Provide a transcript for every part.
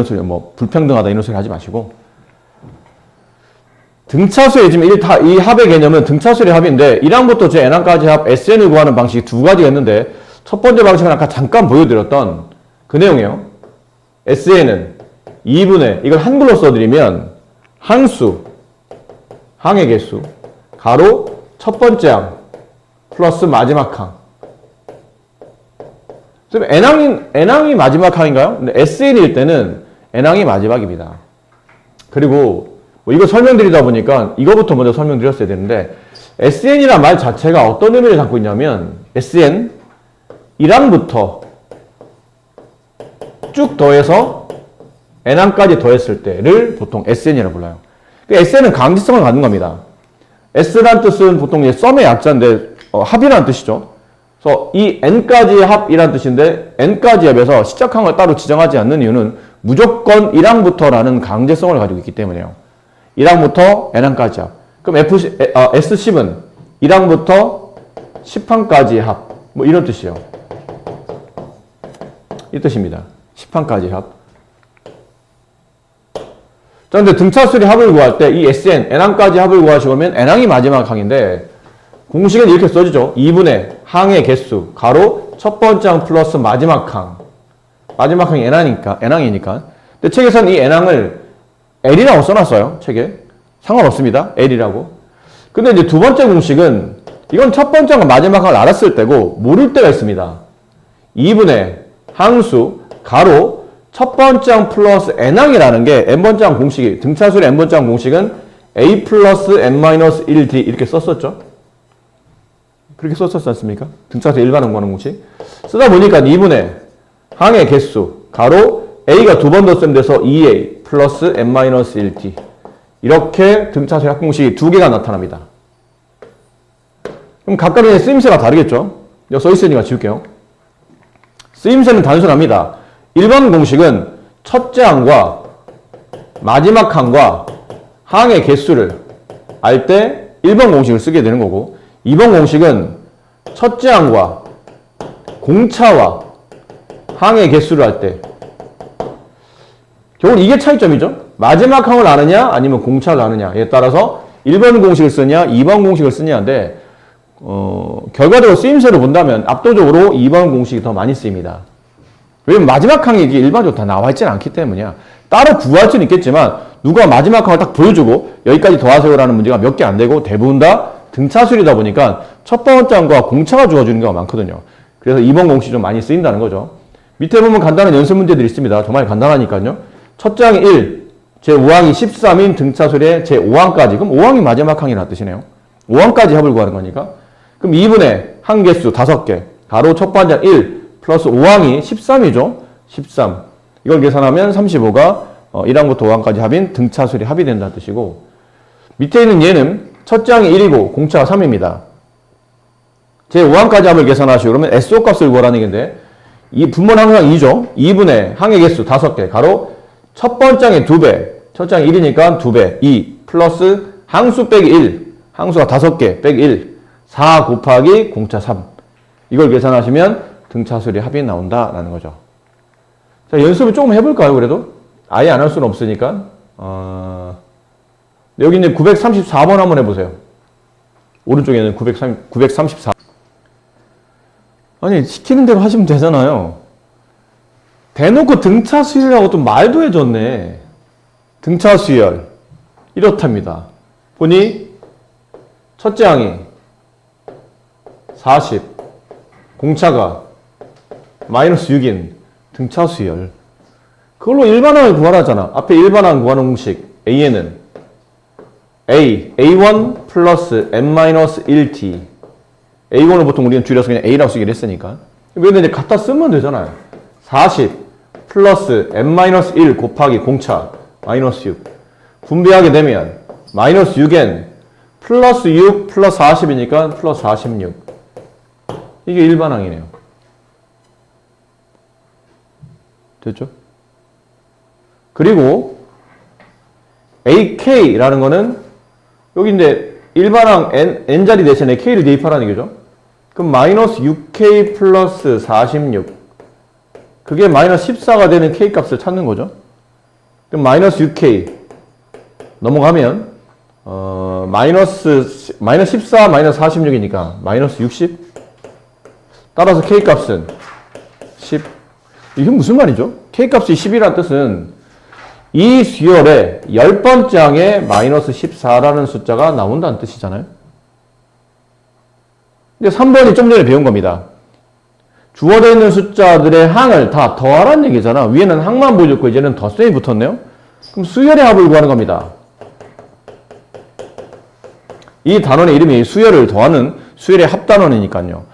소리, 뭐 불평등하다 이런 소리 하지 마시고, 등차수의 지금 이 합의 개념은 등차수의 합인데 1항부터 제 n항까지 합 SN을 구하는 방식이 두 가지가 있는데, 첫 번째 방식은 아까 잠깐 보여드렸던 그 내용이에요. SN은 2분의, 이걸 한글로 써드리면 항수, 항의 개수, 가로 첫 번째 항 플러스 마지막 항. n항이 마지막 항인가요? 근데 SN일 때는 n항이 마지막입니다. 그리고 뭐 이거 설명드리다 보니까 이거부터 먼저 설명드렸어야 되는데, SN이란 말 자체가 어떤 의미를 갖고 있냐면, SN 1항부터 쭉 더해서 n항까지 더했을 때를 보통 SN이라고 불러요. SN은 강제성을 갖는 겁니다. S란 뜻은 보통 썸의 약자인데 합이라는 뜻이죠. 그래서 이 n까지의 합이라는 뜻인데, n까지 합에서 시작항을 따로 지정하지 않는 이유는 무조건 1항부터라는 강제성을 가지고 있기 때문이에요. 1항부터 n항까지 합. 그럼 S10은 1항부터 10항까지의 합. 뭐 이런 뜻이에요. 이 뜻입니다. 10항까지 합. 자, 근데 등차수리 합을 구할 때 이 SN, n항까지 합을 구하시면 n항이 마지막 항인데, 공식은 이렇게 써지죠. 2분의 항의 개수, 가로 첫 번째 항 플러스 마지막 항. 마지막 항이 n항이니까. 근데 책에서는 이 n항을 L이라고 써놨어요. 책에. 상관없습니다. L이라고. 근데 이제 두 번째 공식은, 이건 첫 번째 항과 마지막 항을 알았을 때고, 모를 때가 있습니다. 2분의 항수, 가로 첫 번째 항 플러스 n항이라는 게 n번째 항 공식이, 등차수리 n번째 항 공식은 a 플러스 n-1d 이렇게 썼었죠. 그렇게 썼었지 않습니까? 등차수리 일반항 구하는 공식. 쓰다 보니까 2분의 항의 개수, 가로 a가 두 번 더 쓰면 돼서 2a 플러스 n-1d. 이렇게 등차수리 합 공식이 두 개가 나타납니다. 그럼 각각의 쓰임새가 다르겠죠? 여기 써있으니까 지울게요. 쓰임새는 단순합니다. 일반 공식은 첫째 항과 마지막 항과 항의 개수를 알 때 1번 공식을 쓰게 되는 거고, 2번 공식은 첫째 항과 공차와 항의 개수를 할 때, 결국 이게 차이점이죠. 마지막 항을 아느냐 아니면 공차를 아느냐에 따라서 1번 공식을 쓰냐 2번 공식을 쓰냐인데, 결과적으로 쓰임새로 본다면 압도적으로 2번 공식이 더 많이 쓰입니다. 왜냐면 마지막 항이 이게 일반적으로 다 나와 있지는 않기 때문이야. 따로 구할 수는 있겠지만 누가 마지막 항을 딱 보여주고 여기까지 더하세요라는 문제가 몇 개 안 되고, 대부분 다 등차수리다 보니까 첫 번째 항과 공차가 주어지는 경우가 많거든요. 그래서 2번 공식이 좀 많이 쓰인다는 거죠. 밑에 보면 간단한 연습 문제들이 있습니다. 정말 간단하니까요. 첫째 항이 1, 제5항이 13인 등차수리의 제5항까지. 그럼 5항이 마지막 항이라는 뜻이네요. 5항까지 합을 구하는 거니까. 그럼 2분의 항 개수 5개. 가로 첫 번째 항 1 플러스 5항이 13이죠. 13. 이걸 계산하면 35가 1항부터 5항까지 합인 등차수리 합이 된다는 뜻이고, 밑에 있는 얘는 첫째 항이 1이고 공차가 3입니다. 제5항까지 합을 계산하시고 그러면 SO 값을 구하라는 얘기인데, 이 분모는 항상 2죠. 2분의 항의 개수 5개. 가로 첫 번째 항의 2배. 첫째 항이 1이니까 2배. 2 플러스 항수 빼기 1. 항수가 5개 빼기 1. 4 곱하기 공차 3. 이걸 계산하시면 등차수리 합이 나온다라는 거죠. 자, 연습을 조금 해볼까요, 그래도? 아예 안 할 수는 없으니까. 여기 있는 934번 한번 해보세요. 오른쪽에는 934. 아니, 시키는 대로 하시면 되잖아요. 대놓고 등차수열이라고 또 말도 해줬네. 등차수열. 이렇답니다. 보니, 첫째 항이 40, 공차가 마이너스 6인 등차수열. 그걸로 일반항을 구하라잖아. 앞에 일반항 구하는 공식 A에는 A1 플러스 n-1t. A1을 보통 우리는 줄여서 그냥 A라고 쓰기로 했으니까. 근데 이제 갖다 쓰면 되잖아요. 40 플러스 n-1 곱하기 공차 마이너스 6. 분배하게 되면 마이너스 6n 플러스 6 플러스 40이니까 플러스 46. 이게 일반항이네요. 됐죠? 그리고 AK라는 거는 여기 이제 일반항 N자리 대신에 K를 대입하라는 얘기죠. 그럼 마이너스 6K 플러스 46. 그게 마이너스 14가 되는 K 값을 찾는 거죠. 그럼 마이너스 6k 넘어가면 마이너스 14 마이너스 46이니까 마이너스 60. 따라서 k 값은 10. 이게 무슨 말이죠? k 값이 10이라는 뜻은 이 수열의 10번째 항에 마이너스 14라는 숫자가 나온다는 뜻이잖아요. 근데 3번이 좀 전에 배운 겁니다. 주어져 있는 숫자들의 항을 다 더하라는 얘기잖아. 위에는 항만 보여줬고 이제는 덧셈이 붙었네요. 그럼 수열의 합을 구하는 겁니다. 이 단원의 이름이 수열을 더하는 수열의 합단원이니까요.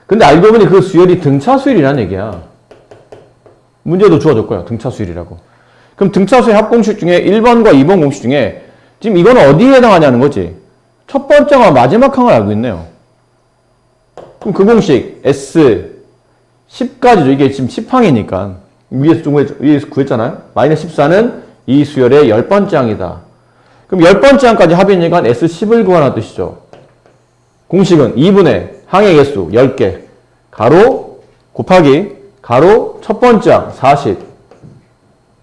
근데 알고 보니 그 수열이 등차 수열이라는 얘기야. 문제도 주어졌고요. 등차 수열이라고. 그럼 등차 수열 합공식 중에 1번과 2번 공식 중에 지금 이건 어디에 해당하냐는 거지. 첫 번째와 마지막 항을 알고 있네요. 그럼 그 공식 S 10까지죠. 이게 지금 10항이니까 위에서 구했잖아요. 마이너스 14는 이 수열의 10번째 항이다. 그럼 10번째 항까지 합이니까 S10을 구하는 뜻이죠. 공식은 2분의 항의 개수 10개 가로 곱하기 가로 첫 번째 항 40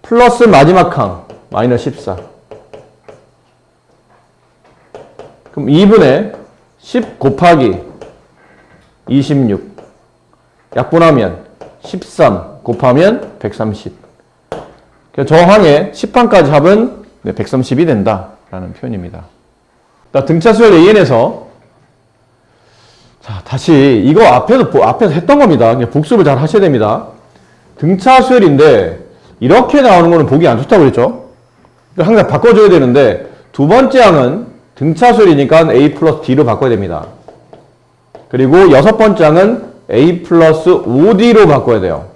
플러스 마지막 항 마이너스 14. 그럼 2분의 10 곱하기 26 약분하면 13 곱하면 130. 저 항의 10항까지 합은 130이 된다라는 표현입니다. 등차수열 AN에서 자, 다시 이거 앞에서 했던 겁니다. 복습을 잘 하셔야 됩니다. 등차수열인데 이렇게 나오는 거는 보기 안 좋다고 그랬죠? 항상 바꿔줘야 되는데 두 번째 항은 등차수열이니까 A 플러스 D로 바꿔야 됩니다. 그리고 여섯 번째 항은 A 플러스 5D로 바꿔야 돼요.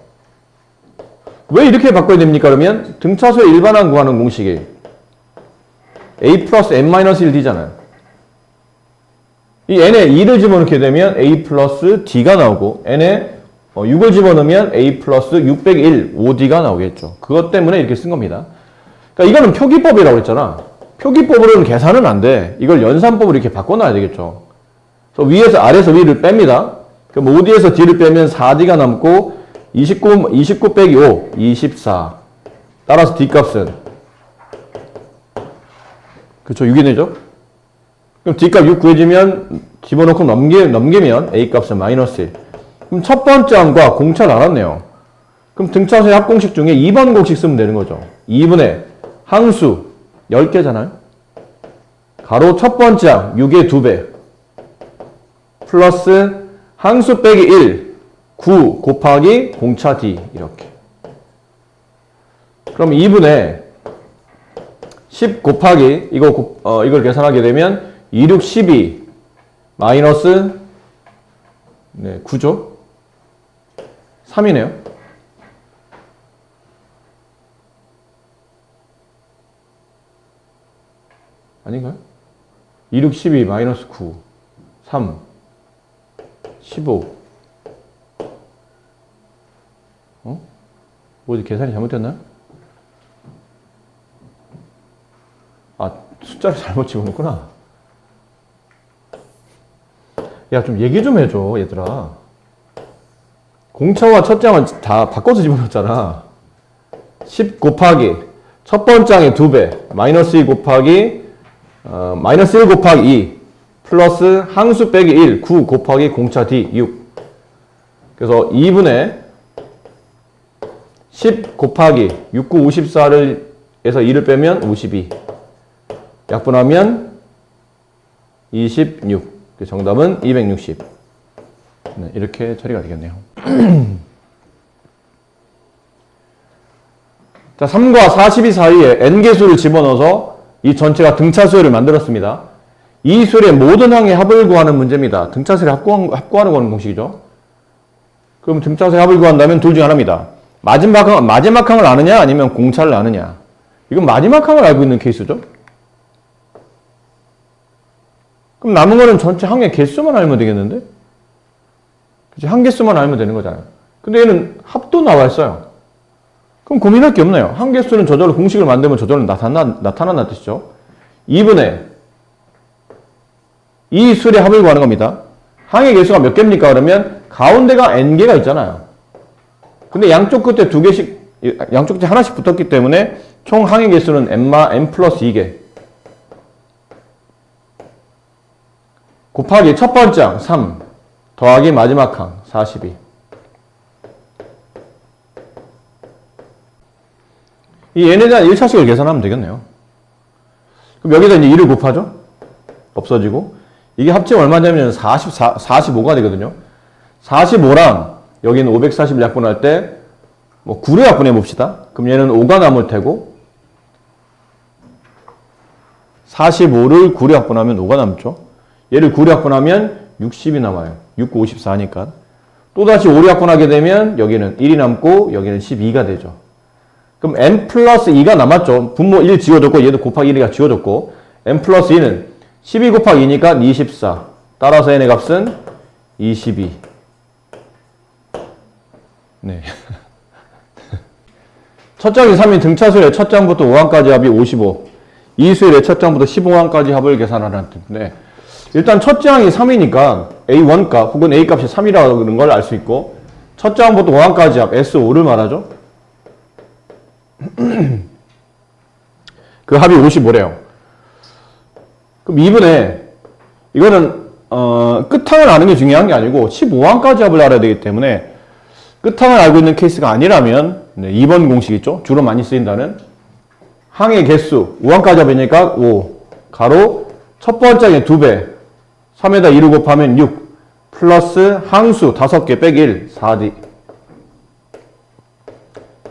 왜 이렇게 바꿔야 됩니까? 그러면 등차수열 일반항 구하는 공식이 A 플러스 N-1D잖아요. 이 N에 2를 집어넣게 되면 A 플러스 D가 나오고 N에 6을 집어넣으면 A 플러스 601, 5D가 나오겠죠. 그것 때문에 이렇게 쓴 겁니다. 그러니까 이거는 표기법이라고 했잖아. 표기법으로는 계산은 안 돼. 이걸 연산법으로 이렇게 바꿔놔야 되겠죠. 그래서 위에서 아래에서 위를 뺍니다. 그럼 5D에서 D를 빼면 4D가 남고 29 빼기 5, 24. 따라서 D값은 그렇죠. 6이 되죠. 그럼 D값 6 구해지면 집어넣고 넘기면 A값은 마이너스 1. 그럼 첫 번째 항과 공차를 알았네요. 그럼 등차수의 합공식 중에 2번 공식 쓰면 되는 거죠. 2분의 항수 10개잖아요. 가로 첫 번째 항 6의 2배 플러스 항수 빼기 1 9 곱하기 공차 D 이렇게. 그럼 2분의 10 곱하기 이걸 계산하게 되면 2, 6, 12 마이너스 9죠. 3이네요. 아닌가요? 2, 6, 12 마이너스 9 3 15 뭐지? 계산이 잘못됐나요? 아, 숫자를 잘못 집어넣구나. 야, 좀 얘기 좀 해줘, 얘들아. 공차와 첫 장은 다 바꿔서 집어넣었잖아. 10 곱하기 첫 번째 항의 2배 마이너스 2 곱하기 마이너스 1 곱하기 2 플러스 항수 빼기 1 9 곱하기 공차 D 6. 그래서 2분의 10 곱하기 6, 9, 54를 에서 2를 빼면 52. 약분하면 26. 정답은 260. 네, 이렇게 처리가 되겠네요. 자, 3과 42 사이에 n개수를 집어넣어서 이 전체가 등차수열을 만들었습니다. 이 수열의 모든 항의 합을 구하는 문제입니다. 등차수열을 합구하는 거는 공식이죠. 그럼 등차수열의 합을 구한다면 둘 중 하나입니다. 마지막 항을 아느냐 아니면 공차를 아느냐. 이건 마지막 항을 알고 있는 케이스죠. 그럼 남은 거는 전체 항의 개수만 알면 되겠는데? 그치? 한 개수만 알면 되는 거잖아요. 근데 얘는 합도 나와 있어요. 그럼 고민할 게 없네요. 한 개수는 저절로 공식을 만들면 저절로 나타난다는 뜻이죠. 2분의 이 수열의 합을 구하는 겁니다. 항의 개수가 몇 개입니까? 그러면 가운데가 n개가 있잖아요. 근데 양쪽 끝에 두 개씩, 양쪽 끝에 하나씩 붙었기 때문에 총 항의 개수는 n 플러스 2개. 곱하기 첫 번째 항 3 더하기 마지막 항 42. 이 n에 대한 1차식을 계산하면 되겠네요. 그럼 여기다 이제 2를 곱하죠? 없어지고. 이게 합치면 얼마 되면 45가 되거든요. 45랑 여기는 540을 약분할 때, 뭐 9로 약분해 봅시다. 그럼 얘는 5가 남을 테고, 45를 9로 약분하면 5가 남죠. 얘를 9로 약분하면 60이 남아요. 6, 9, 54니까. 또다시 5로 약분하게 되면 여기는 1이 남고, 여기는 12가 되죠. 그럼 n 플러스 2가 남았죠. 분모 1 지워졌고 얘도 곱하기 1이 지워졌고 n 플러스 2는 12 곱하기 2니까 24. 따라서 n의 값은 22. 네. 첫 장이 3인 등차수의 첫 장부터 5항까지 합이 55. 이 수의 첫 장부터 15항까지 합을 계산하라는 뜻인데 일단 첫 장이 3이니까 A1 값 혹은 A 값이 3이라는 걸 알 수 있고 첫 장부터 5항까지 합 S5를 말하죠. 그 합이 55래요. 그럼 2분의 이거는 끝항을 아는 게 중요한 게 아니고 15항까지 합을 알아야 되기 때문에 끝항을 알고 있는 케이스가 아니라면 2번 공식 있죠? 주로 많이 쓰인다는 항의 개수 5항까지 합이니까 5 가로 첫 번째에 2배 3에다 2를 곱하면 6 플러스 항수 5개 빼기 1 4D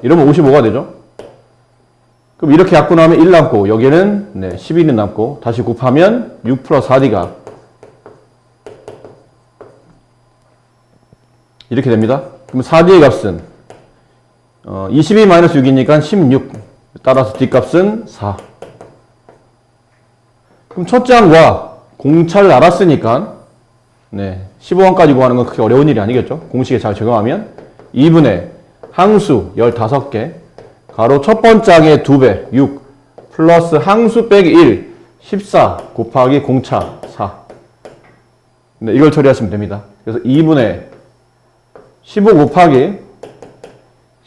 이러면 55가 되죠? 그럼 이렇게 약분하면 1 남고 여기는 11이 남고 다시 곱하면 6 플러스 4D가 이렇게 됩니다. 그럼 4D의 값은 22 마이너스 6이니까 16 따라서 D값은 4. 그럼 첫 장과 공차를 알았으니까 15항까지 구하는 건 그렇게 어려운 일이 아니겠죠. 공식에 잘 적용하면 2분의 항수 15개 가로 첫 번째 항의 2배 6 플러스 항수 빼기 1 14 곱하기 공차 4 이걸 처리하시면 됩니다. 그래서 2분의 15 곱하기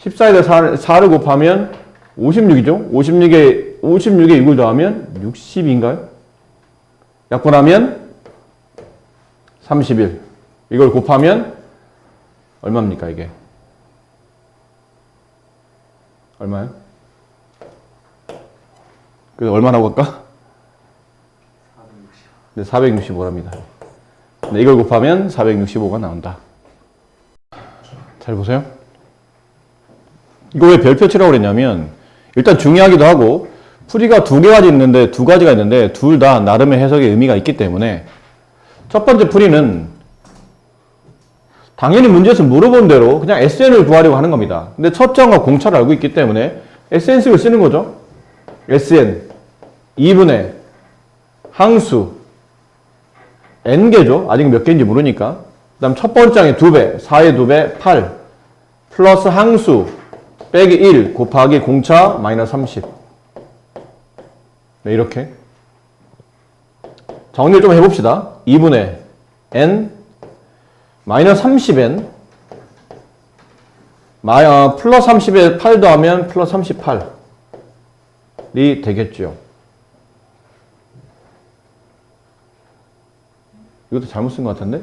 14에다 4를 곱하면 56이죠. 56에 6을 더하면 60인가요? 약분하면 31 이걸 곱하면 얼마입니까 이게? 얼마요? 그래서 얼마라고 할까? 465랍니다. 이걸 곱하면 465가 나온다. 잘 보세요. 이거 왜 별표 치라고 그랬냐면 일단 중요하기도 하고 풀이가 두 가지가 있는데 둘 다 나름의 해석의 의미가 있기 때문에 첫 번째 풀이는 당연히 문제에서 물어본 대로 그냥 SN을 구하려고 하는 겁니다. 근데 첫 장과 공차를 알고 있기 때문에 SN식을 쓰는 거죠. SN 2분의 항수 N개죠. 아직 몇 개인지 모르니까. 그 다음 첫 번째 장에 2배, 4의 2배, 8 플러스 항수 빼기 1 곱하기 공차 마이너스 30 이렇게 정리를 좀 해봅시다. 2분의 N 마이너스 30N 플러스 30에 8 더하면 플러스 38이 되겠죠. 이것도 잘못 쓴 것 같은데?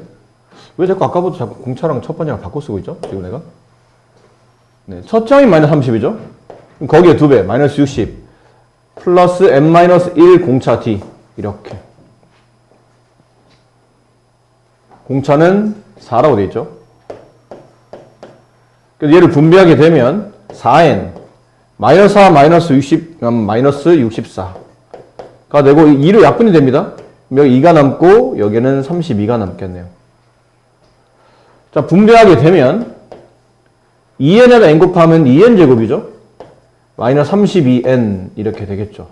왜 자꾸 아까부터 자꾸 공차랑 첫 번째랑 바꿔 쓰고 있죠? 지금 내가? 첫 장이 마이너스 30이죠? 거기에 2배, 마이너스 60 플러스 n-1 공차 d 이렇게 공차는 4라고 되어 있죠. 그래서 얘를 분배하게 되면 4n 마이너스 4 마이너스 60 마이너스 64가 되고 2로 약분이 됩니다. 여기 2가 남고 여기는 32가 남겠네요. 자, 분배하게 되면 2n에다 n 곱하면 2n 제곱이죠. 마이너스 32n 이렇게 되겠죠.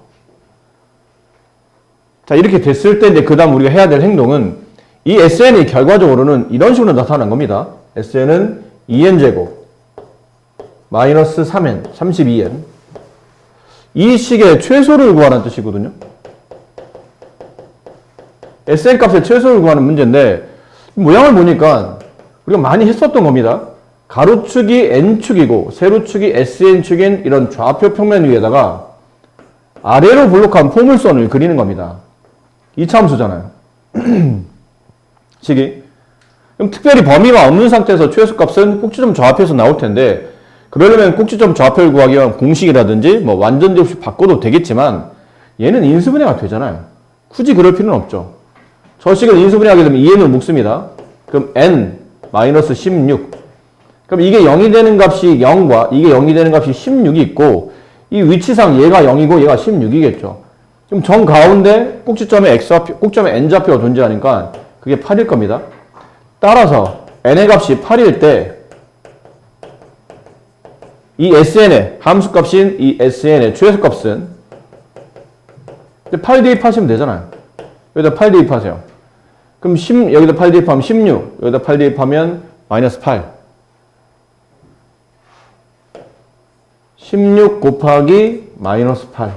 자, 이렇게 됐을 때 이제 그 다음 우리가 해야 될 행동은 이 SN이 결과적으로는 이런 식으로 나타난 겁니다. SN은 2n 제곱 마이너스 3n 32n 이 식의 최소를 구하는 뜻이거든요. SN 값의 최소를 구하는 문제인데 모양을 보니까 우리가 많이 했었던 겁니다. 가로축이 n축이고 세로축이 SN축인 이런 좌표 평면 위에다가 아래로 블록한 포물선을 그리는 겁니다. 2차 함수잖아요. 식이. 그럼 특별히 범위가 없는 상태에서 최소값은 꼭지점 좌표에서 나올 텐데, 그러려면 꼭지점 좌표를 구하기 위한 공식이라든지 뭐 완전제 없이 바꿔도 되겠지만 얘는 인수분해가 되잖아요. 굳이 그럴 필요는 없죠. 저 식을 인수분해하게 되면 2n을 묶습니다. 그럼 n-16. 그럼 이게 0이 되는 값이 0과 이게 0이 되는 값이 16이 있고, 이 위치상 얘가 0이고 얘가 16이겠죠. 그럼 정 가운데 꼭지점에 x좌표, 꼭지점에 n좌표가 존재하니까 그게 8일 겁니다. 따라서 n의 값이 8일 때 이 sn의 함수값인 이 sn의 최소값은 8 대입하시면 되잖아요. 여기다 8 대입하세요. 그럼 여기다 8 대입하면 16, 여기다 8 대입하면 마이너스 8. 16 곱하기 마이너스 8.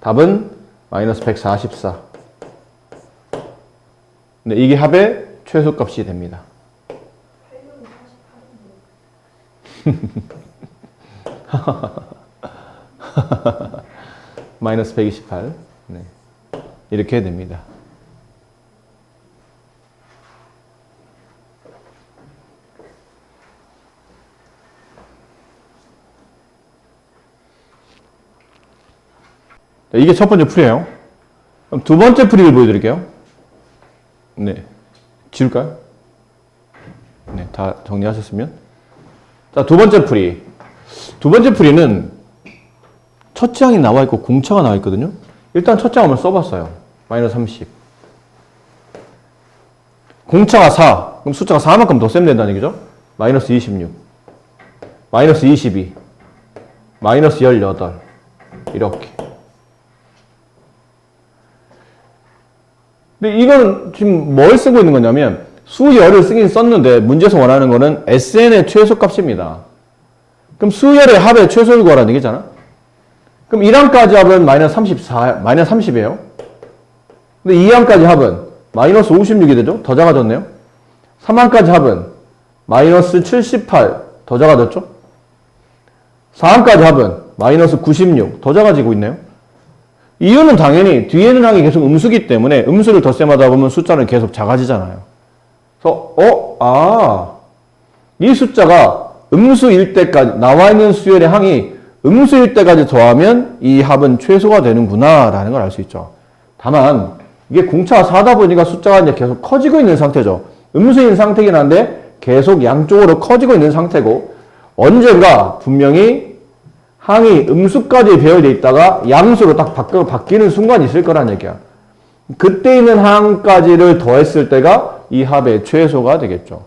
답은 마이너스 144. 네, 이게 합의 최소값이 됩니다. 마이너스 128. 네. 이렇게 됩니다. 이게 첫 번째 풀이에요. 그럼 두 번째 풀이를 보여드릴게요. 네. 지울까요? 네, 다 정리하셨으면. 자, 두 번째 풀이. 두 번째 풀이는 첫째 항이 나와 있고 공차가 나와 있거든요. 일단 첫째 항을 써봤어요. 마이너스 30. 공차가 4. 그럼 숫자가 4만큼 더 세면 된다는 얘기죠. 마이너스 26. 마이너스 22. 마이너스 18. 이렇게. 근데 이건 지금 뭘 쓰고 있는 거냐면 수열을 쓰긴 썼는데 문제에서 원하는 거는 SN의 최소값입니다. 그럼 수열의 합의 최소를 구하라는 얘기잖아. 그럼 1항까지 합은 마이너스 30이에요. 근데 2항까지 합은 마이너스 56이 되죠? 더 작아졌네요. 3항까지 합은 마이너스 78 더 작아졌죠? 4항까지 합은 마이너스 96 더 작아지고 있네요. 이유는 당연히 뒤에 있는 항이 계속 음수기 때문에 음수를 덧셈하다 보면 숫자는 계속 작아지잖아요. 그래서 이 숫자가 음수일 때까지 나와 있는 수열의 항이 음수일 때까지 더하면 이 합은 최소가 되는구나 라는 걸 알 수 있죠. 다만 이게 공차가 4다 보니까 숫자가 이제 계속 커지고 있는 상태죠. 음수인 상태긴 한데 계속 양쪽으로 커지고 있는 상태고, 언젠가 분명히 항이 음수까지 배열되어 있다가 양수로 딱 바뀌는 순간이 있을 거란 얘기야. 그때 있는 항까지를 더했을 때가 이 합의 최소가 되겠죠.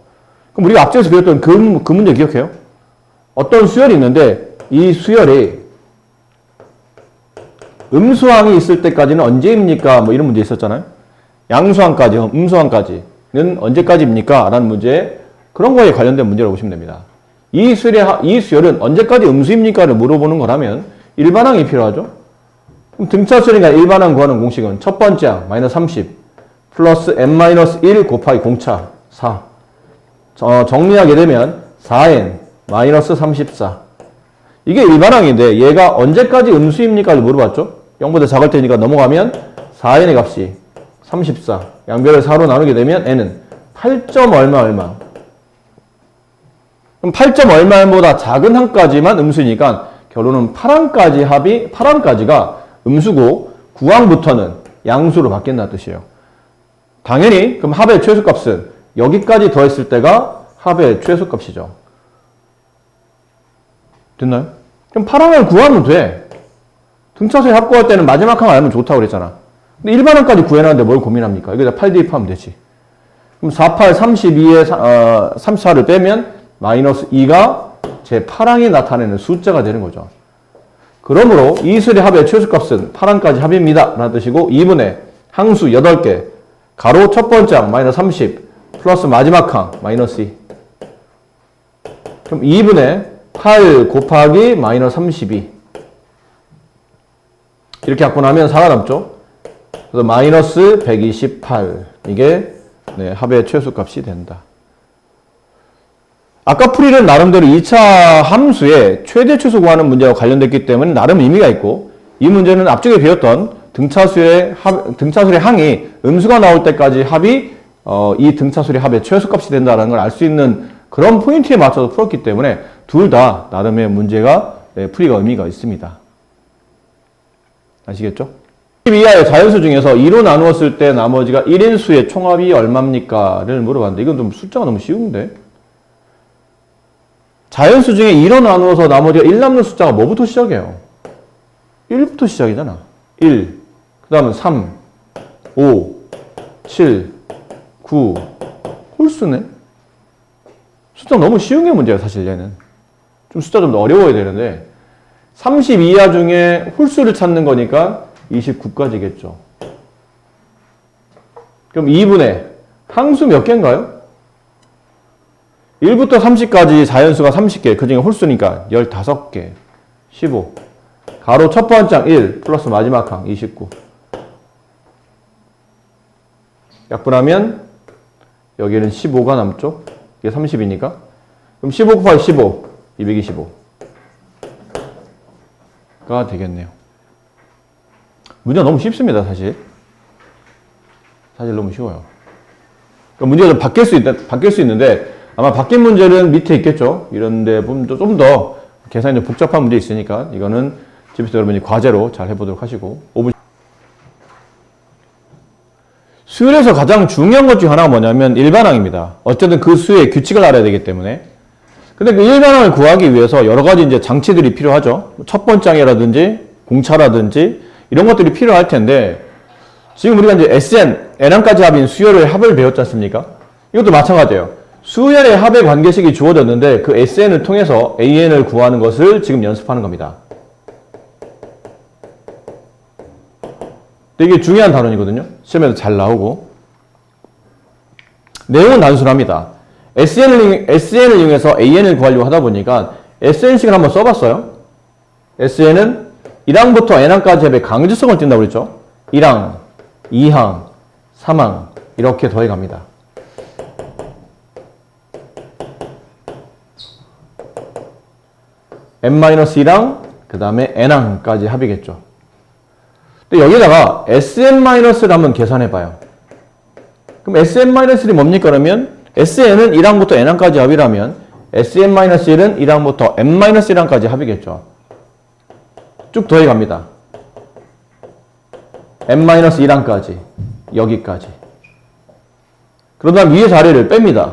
그럼 우리가 앞쪽에서 배웠던 그 문제 기억해요? 어떤 수열이 있는데 이 수열이 음수항이 있을 때까지는 언제입니까? 뭐 이런 문제 있었잖아요. 양수항까지, 음수항까지는 언제까지입니까? 라는 문제, 그런 거에 관련된 문제라고 보시면 됩니다. 이 수열은 언제까지 음수입니까?를 물어보는 거라면 일반항이 필요하죠. 그럼 등차 수열이니까 일반항 구하는 공식은 첫 번째 항 마이너스 30 플러스 n-1 곱하기 공차 4. 정리하게 되면 4n 마이너스 34. 이게 일반항인데 얘가 언제까지 음수입니까?를 물어봤죠. 0보다 작을 테니까 넘어가면 4n의 값이 34. 양변을 4로 나누게 되면 n은 8점 얼마. 그럼 8점 얼마보다 작은 항까지만 음수니까 결론은 8항까지가 음수고 9항부터는 양수로 바뀐다는 뜻이에요. 당연히 그럼 합의 최소값은 여기까지 더했을 때가 합의 최소값이죠. 됐나요? 그럼 8항을 구하면 돼. 등차수에 합 구할 때는 마지막 항 알면 좋다고 그랬잖아. 근데 일반항까지 구해놨는데 뭘 고민합니까? 여기다 8 대입하면 되지. 그럼 48, 32에 34를 빼면 마이너스 2가 제 8항이 나타내는 숫자가 되는 거죠. 그러므로 이 수의 합의 최소값은 8항까지 합입니다 라는 뜻이고, 2분의 항수 8개 가로 첫 번째 항 마이너스 30 플러스 마지막 항 마이너스 2. 그럼 2분의 8 곱하기 마이너스 32 이렇게 갖고 나면 4가 남죠. 그래서 마이너스 128 이게 합의 최소값이 된다. 아까 풀이는 나름대로 2차 함수의 최대 최소 구하는 문제와 관련됐기 때문에 나름 의미가 있고, 이 문제는 앞쪽에 배웠던 등차수의 항이 음수가 나올 때까지 합이 이 등차수의 합의 최소값이 된다는 걸 알 수 있는 그런 포인트에 맞춰서 풀었기 때문에 둘 다 나름의 문제가 풀이가 의미가 있습니다. 아시겠죠? 10 이하의 자연수 중에서 2로 나누었을 때 나머지가 1인수의 총합이 얼마입니까? 를 물어봤는데 이건 좀 숫자가 너무 쉬운데 자연수 중에 2로 나누어서 나머지가 1 남는 숫자가 뭐부터 시작해요? 1부터 시작이잖아. 1, 그 다음은 3, 5, 7, 9, 홀수네? 숫자 너무 쉬운 게 문제야, 사실 얘는. 좀 숫자 좀 더 어려워야 되는데, 30 이하 중에 홀수를 찾는 거니까 29까지겠죠. 그럼 2분의 항수 몇 개인가요? 1부터 30까지 자연수가 30개, 그 중에 홀수니까 15개, 15. 가로 첫 번째 항 1 플러스 마지막 항 29. 약분하면 여기는 15가 남죠. 이게 30이니까. 그럼 15 곱하기 15, 225가 되겠네요. 문제가 너무 쉽습니다, 사실. 사실 너무 쉬워요. 그러니까 문제가 좀 바뀔 수 있는데 아마 바뀐 문제는 밑에 있겠죠. 이런 데 보면 좀 더 계산이 좀 복잡한 문제 있으니까 이거는 집에서 여러분이 과제로 잘 해보도록 하시고 5분. 수열에서 가장 중요한 것 중 하나가 뭐냐면 일반항입니다. 어쨌든 그 수의 규칙을 알아야 되기 때문에. 근데 그 일반항을 구하기 위해서 여러 가지 이제 장치들이 필요하죠. 첫 번째 항이라든지 공차라든지 이런 것들이 필요할 텐데 지금 우리가 이제 SN, N항까지 합인 수열의 합을 배웠지 않습니까? 이것도 마찬가지예요. 수열의 합의 관계식이 주어졌는데 그 SN을 통해서 AN을 구하는 것을 지금 연습하는 겁니다. 되게 중요한 단원이거든요. 시험에도 잘 나오고. 내용은 단순합니다. SN을 이용해서 AN을 구하려고 하다 보니까 SN식을 한번 써봤어요. SN은 1항부터 N항까지 합의 강제성을 띈다고 그랬죠. 1항, 2항, 3항 이렇게 더해갑니다. N-1항, 그 다음에 N항까지 합이겠죠. 근데 여기다가 Sn-를 한번 계산해봐요. 그럼 Sn-1이 뭡니까? 그러면 Sn은 1항부터 N항까지 합이라면 Sn-1은 1항부터 N-1항까지 합이겠죠. 쭉 더해갑니다. N-1항까지 여기까지. 그러다 위에 자리를 뺍니다.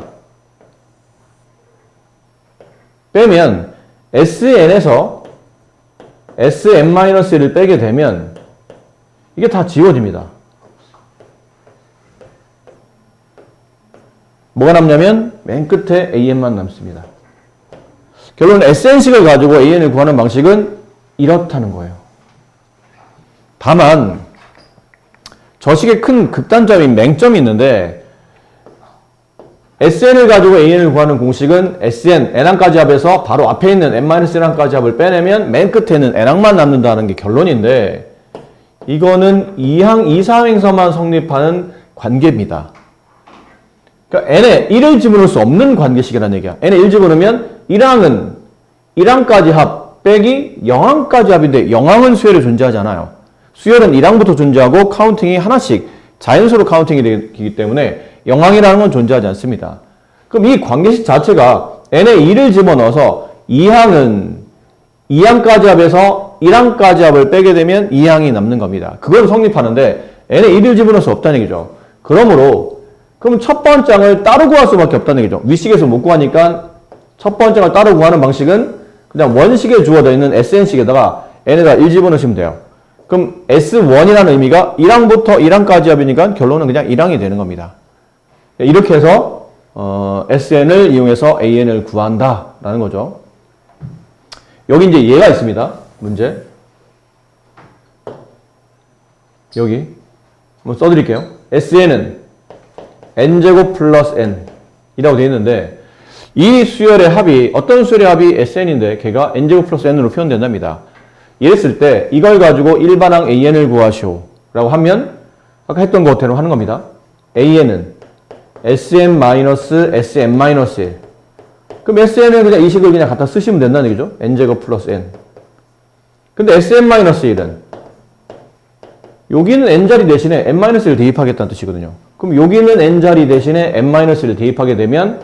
빼면 Sn에서 Sn-1를 빼게 되면 이게 다 지워집니다. 뭐가 남냐면 맨 끝에 AN만 남습니다. 결론은 SN식을 가지고 AN을 구하는 방식은 이렇다는 거예요. 다만 저 식의 큰 극단점인 맹점이 있는데 SN을 가지고 AN을 구하는 공식은 SN, N항까지 합에서 바로 앞에 있는 N-1항까지 합을 빼내면 맨 끝에 있는 N항만 남는다는 게 결론인데 이거는 2항, 2사항에서만 성립하는 관계입니다. 그러니까 N에 1을 집어넣을 수 없는 관계식이라는 얘기야. N에 1 집어넣으면 1항은 1항까지 합 빼기 0항까지 합인데 0항은 수열에 존재하지 않아요. 수열은 1항부터 존재하고 카운팅이 하나씩 자연수로 카운팅이 되기 때문에 0항이라는 건 존재하지 않습니다. 그럼 이 관계식 자체가 N에 2를 집어넣어서 2항은 2항까지 합에서 1항까지 합을 빼게 되면 2항이 남는 겁니다. 그건 성립하는데 N에 1을 집어넣을 수 없다는 얘기죠. 그러므로 그럼 첫 번째 항을 따로 구할 수밖에 없다는 얘기죠. 위식에서 못 구하니까 첫 번째 항을 따로 구하는 방식은 그냥 원식에 주어져 있는 SN식에다가 N에다 1 집어넣으시면 돼요. 그럼 S1이라는 의미가 1항부터 1항까지 합이니까 결론은 그냥 1항이 되는 겁니다. 이렇게 해서 SN을 이용해서 AN을 구한다라는 거죠. 여기 이제 예가 있습니다. 문제. 여기 한번 써드릴게요. SN은 n제곱 플러스 n 이라고 되어 있는데 이 수열의 합이 어떤 수열의 합이 SN인데 걔가 n제곱 플러스 n으로 표현된답니다. 이랬을 때 이걸 가지고 일반항 AN을 구하시오 라고 하면 아까 했던 것대로 하는 겁니다. AN은 SM-SM-1 그럼 SN은 그냥 이 식을 그냥 갖다 쓰시면 된다는 얘기죠. n제곱 플러스 n 근데 SM-1은 여기는 n자리 대신에 n-1을 대입하겠다는 뜻이거든요. 그럼 여기는 n자리 대신에 n-1을 대입하게 되면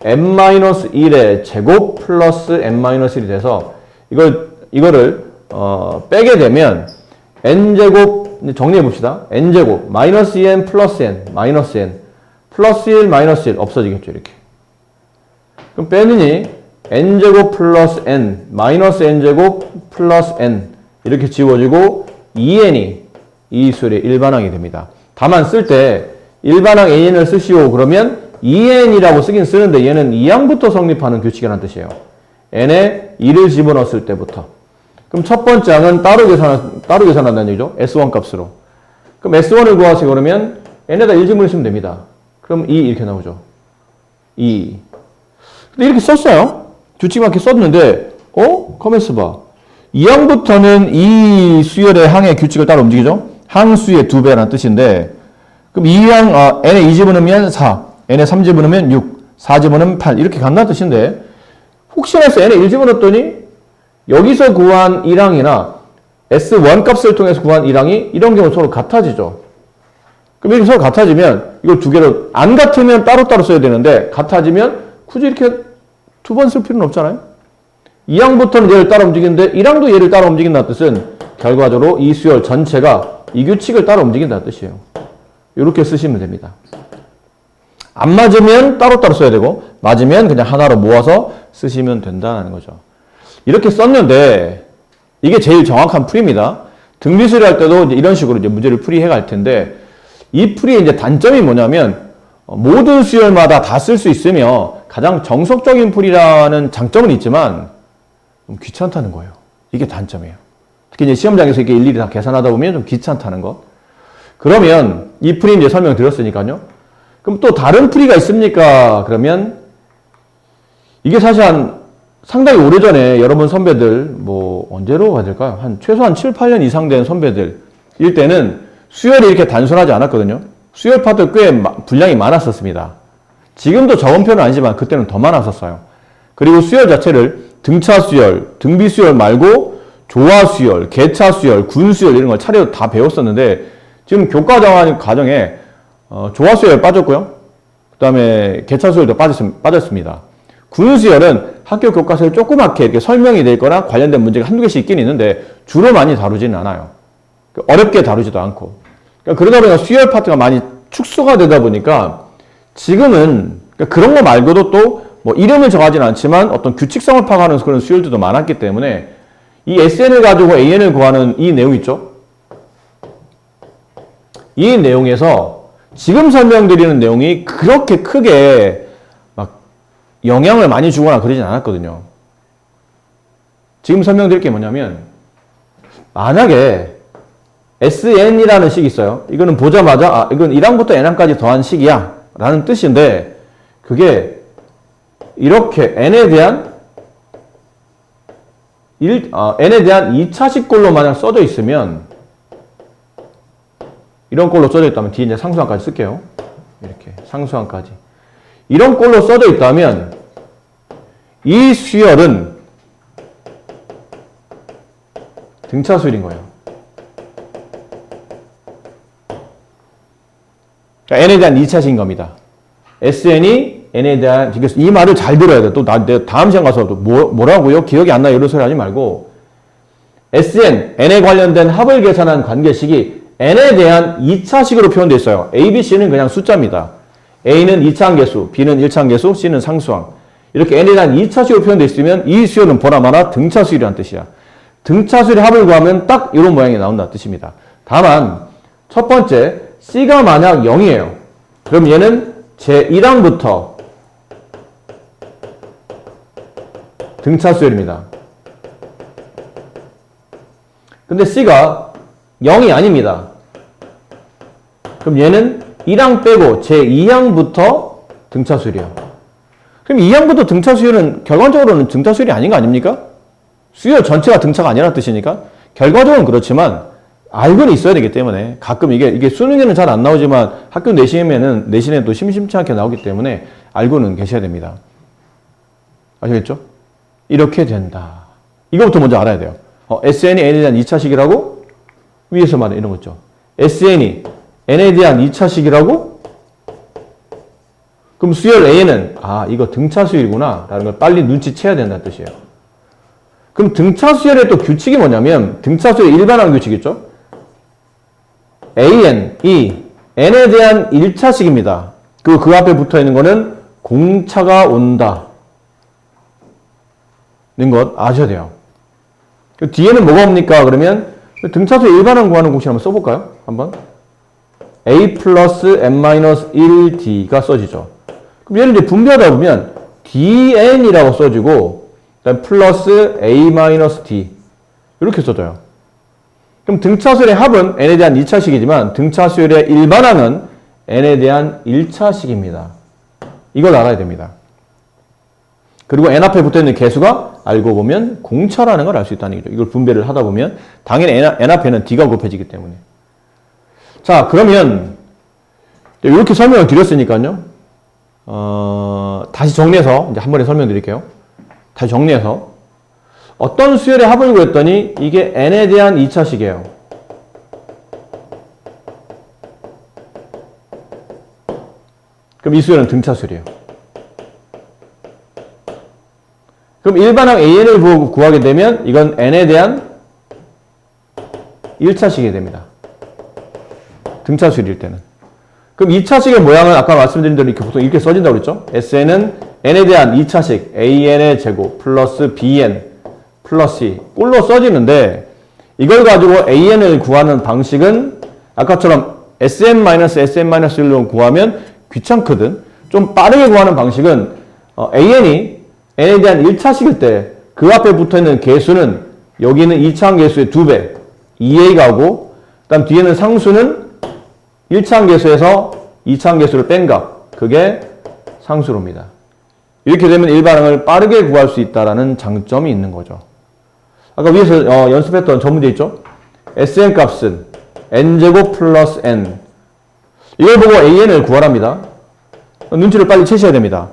n-1의 제곱 플러스 n-1이 돼서 이거를 빼게 되면 n제곱 정리해 봅시다. n제곱 마이너스 n 플러스 n 마이너스 n 플러스 1 마이너스 1 없어지겠죠. 이렇게. 그럼 빼느니 n제곱 플러스 n 마이너스 n제곱 플러스 n 이렇게 지워지고 2n이 이 수열의 일반항이 됩니다. 다만 쓸 때 일반항 an을 쓰시오 그러면 2n이라고 쓰긴 쓰는데 얘는 2항부터 성립하는 규칙이라는 뜻이에요. n에 2를 집어넣었을 때부터. 그럼 첫 번째 항은 따로 계산한다는 얘기죠. S1 값으로. 그럼 S1을 구하시고 그러면 n에다 1 집어넣으시면 됩니다. 그럼 2 이렇게 나오죠. 2. 근데 이렇게 썼어요. 규칙 맞게 썼는데 가만있어 봐. 2항부터는 이 수열의 항의 규칙을 따라 움직이죠. 항수의 2배라는 뜻인데 그럼 2항 n에 2 집어넣으면 4, n에 3 집어넣으면 6, 4 집어넣으면 8 이렇게 간다는 뜻인데 혹시나 해서 n에 1 집어넣었더니 여기서 구한 1항이나 S1 값을 통해서 구한 1항이 이런 경우 서로 같아지죠. 그럼 이렇게 서로 같아지면 이걸 두 개로 안 같으면 따로따로 써야 되는데 같아지면 굳이 이렇게 두 번 쓸 필요는 없잖아요. 2항부터는 얘를 따라 움직이는데 1항도 얘를 따라 움직인다는 뜻은 결과적으로 이 수열 전체가 이 규칙을 따라 움직인다는 뜻이에요. 이렇게 쓰시면 됩니다. 안 맞으면 따로따로 써야 되고 맞으면 그냥 하나로 모아서 쓰시면 된다는 거죠. 이렇게 썼는데 이게 제일 정확한 풀이입니다. 등비수리 할 때도 이제 이런 식으로 이제 문제를 풀이해 갈 텐데 이 풀이의 이제 단점이 뭐냐면 모든 수열마다 다 쓸 수 있으며 가장 정석적인 풀이라는 장점은 있지만 귀찮다는 거예요. 이게 단점이에요. 특히 이제 시험장에서 이렇게 일일이 다 계산하다 보면 좀 귀찮다는 것. 그러면 이 풀이 이제 설명드렸으니까요. 그럼 또 다른 풀이가 있습니까? 그러면 이게 사실 상당히 오래전에 여러분 선배들 뭐 언제로 가야 될까요? 최소한 7, 8년 이상 된 선배들 일 때는 수열이 이렇게 단순하지 않았거든요. 수열 파트 꽤 분량이 많았었습니다. 지금도 적은 편은 아니지만 그때는 더 많았었어요. 그리고 수열 자체를 등차 수열, 등비 수열 말고 조화 수열, 개차 수열, 군 수열 이런 걸 차례로 다 배웠었는데 지금 교과 정한 과정에 조화 수열 빠졌고요. 그 다음에 개차 수열도 빠졌습니다. 군 수열은 학교 교과서에 조그맣게 이렇게 설명이 돼 있거나 관련된 문제가 한두 개씩 있긴 있는데 주로 많이 다루지는 않아요. 어렵게 다루지도 않고. 그러다 보니까 수열 파트가 많이 축소가 되다 보니까 지금은 그런 거 말고도 또 뭐 이름을 정하지는 않지만 어떤 규칙성을 파악하는 그런 수열들도 많았기 때문에 이 SN을 가지고 AN을 구하는 이 내용 있죠? 이 내용에서 지금 설명드리는 내용이 그렇게 크게 막 영향을 많이 주거나 그러진 않았거든요. 지금 설명드릴 게 뭐냐면 만약에 SN이라는 식이 있어요. 이거는 보자마자 이건 1항부터 n항까지 더한 식이야 라는 뜻인데 그게 이렇게 n에 대한 2차식 꼴로 만약 써져 있으면 이런 꼴로 써져 있다면 뒤에 이제 상수항까지 쓸게요. 이렇게 상수항까지 이런 꼴로 써져 있다면 이 수열은 등차 수열인 거예요. 그러니까 n에 대한 2차식인 겁니다. SN이 n에 대한 이 말을 잘 들어야 돼. 또 내가 다음 시간 가서 또 뭐라고요? 기억이 안 나 이런 소리 하지 말고 SN, n에 관련된 합을 계산한 관계식이 n에 대한 2차식으로 표현되어 있어요. A, B, C는 그냥 숫자입니다. A는 2차항계수, B는 1차항계수, C는 상수항. 이렇게 n에 대한 2차식으로 표현되어 있으면 이 수열은 보나마나 등차수열이라는 뜻이야. 등차수열의 합을 구하면 딱 이런 모양이 나온다는 뜻입니다. 다만 첫 번째 C가 만약 0이에요. 그럼 얘는 제1항부터 등차수열입니다. 근데 C가 0이 아닙니다. 그럼 얘는 1항 빼고 제2항부터 등차수열이에요. 그럼 2항부터 등차수열은 결과적으로는 등차수열이 아닌 거 아닙니까? 수열 전체가 등차가 아니라는 뜻이니까 결과적으로는 그렇지만 알고는 있어야 되기 때문에 가끔 이게 수능에는 잘 안 나오지만 학교 내신에 또 심심치 않게 나오기 때문에 알고는 계셔야 됩니다. 아시겠죠? 이렇게 된다. 이거부터 먼저 알아야 돼요. SN이 n에 대한 2차식이라고 위에서 말해 이런 거 있죠. SN이 n에 대한 2차식이라고? 그럼 수열 A는 이거 등차 수열이구나 라는 걸 빨리 눈치채야 된다는 뜻이에요. 그럼 등차 수열의 또 규칙이 뭐냐면 등차 수열의 일반항 규칙 있죠? AN이 n에 대한 1차식입니다. 그리고 그 앞에 붙어 있는 거는 공차가 온다 는 것 아셔야 돼요. 뒤에는 뭐가 옵니까? 그러면 등차수의 일반항 구하는 공식 한번 써볼까요? 한번. A 플러스 n-1d가 써지죠. 그럼 얘를 이제 분배하다 보면 dn이라고 써지고 그다음 플러스 a-d 이렇게 써져요. 그럼 등차수열의 합은 n에 대한 2차식이지만 등차수열의 일반항은 n에 대한 1차식입니다. 이걸 알아야 됩니다. 그리고 n 앞에 붙어있는 개수가 알고 보면 공차라는 걸 알 수 있다는 얘기죠. 이걸 분배를 하다 보면 당연히 n 앞에는 d가 곱해지기 때문에. 자, 그러면 이렇게 설명을 드렸으니까요. 다시 정리해서 이제 한 번에 설명드릴게요. 다시 정리해서 어떤 수열의 합을 구했더니 이게 n에 대한 2차식이에요. 그럼 이 수열은 등차수열이에요. 그럼 일반항 AN을 구하게 되면 이건 n에 대한 1차식이 됩니다. 등차수열일 때는. 그럼 2차식의 모양은 아까 말씀드린 대로 이렇게 보통 이렇게 써진다고 그랬죠? SN은 n에 대한 2차식 AN의 제곱 플러스 BN 플러스 C 꼴로 써지는데 이걸 가지고 AN을 구하는 방식은 아까처럼 SN-SN-1로 구하면 귀찮거든. 좀 빠르게 구하는 방식은 AN이 n에 대한 1차식일 때 그 앞에 붙어있는 개수는 여기는 2차항 개수의 2배 2a가 오고 그 다음 뒤에는 상수는 1차항 개수에서 2차항 개수를 뺀 값 그게 상수로입니다. 이렇게 되면 일반항을 빠르게 구할 수 있다는 장점이 있는 거죠. 아까 위에서 연습했던 저 문제 있죠? SN 값은 n제곱 플러스 n 이걸 보고 AN을 구하랍니다. 눈치를 빨리 채셔야 됩니다.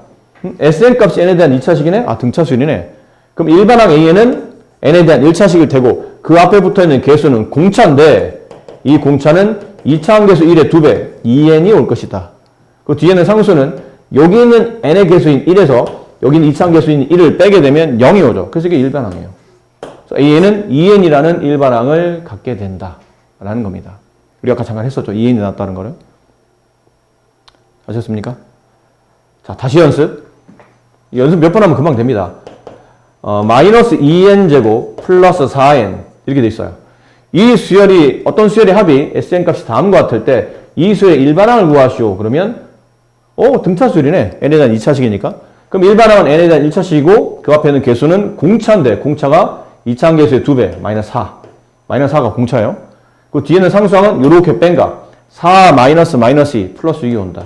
SN 값이 n에 대한 2차식이네? 등차수열이네. 그럼 일반항 AN은 n에 대한 1차식일 테고 그 앞에 붙어있는 개수는 공차인데 이 공차는 2차항 개수 1의 2배 2n이 올 것이다. 그 뒤에는 상수는 여기 있는 n의 개수인 1에서 여기는 2차항 개수인 1을 빼게 되면 0이 오죠. 그래서 이게 일반항이에요. 그래서 AN은 2n이라는 일반항을 갖게 된다 라는 겁니다. 우리가 아까 잠깐 했었죠. 2n이 나왔다는 거를. 아셨습니까? 자, 다시 연습. 연습 몇 번 하면 금방 됩니다. 마이너스 2n제곱 플러스 4n 이렇게 돼 있어요. 이 수열이 어떤 수열의 합이 SN 값이 다음과 같을 때 이 수열의 일반항을 구하시오. 그러면 등차 수열이네. n에 대한 2차식이니까. 그럼 일반항은 n에 대한 1차식이고 그 앞에 있는 개수는 공차인데 공차가 2차항 개수의 2배 마이너스 4. 마이너스 4가 공차예요. 그 뒤에는 상수항은 이렇게 뺀 값. 4 마이너스 2 플러스 6이 온다.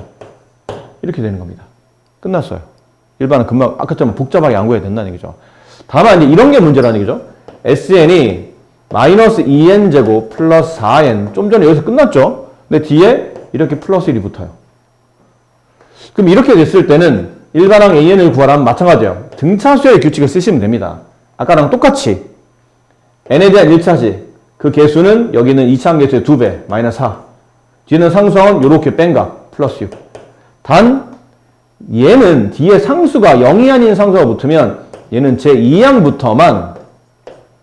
이렇게 되는 겁니다. 끝났어요. 일반은 금방 아까처럼 복잡하게 안 구해야 된다는 얘기죠. 다만 이제 이런 게 문제라는 얘기죠. SN이 마이너스 2n제곱 플러스 4n 좀 전에 여기서 끝났죠. 근데 뒤에 이렇게 플러스 1이 붙어요. 그럼 이렇게 됐을 때는 일반항 AN을 구하라면 마찬가지예요. 등차수열의 규칙을 쓰시면 됩니다. 아까랑 똑같이 n에 대한 1차식 그 개수는 여기는 2차항 개수의 2배 마이너스 4 뒤에는 상수항은 이렇게 뺀 값 플러스 6 단 얘는 뒤에 상수가 0이 아닌 상수가 붙으면 얘는 제2항부터만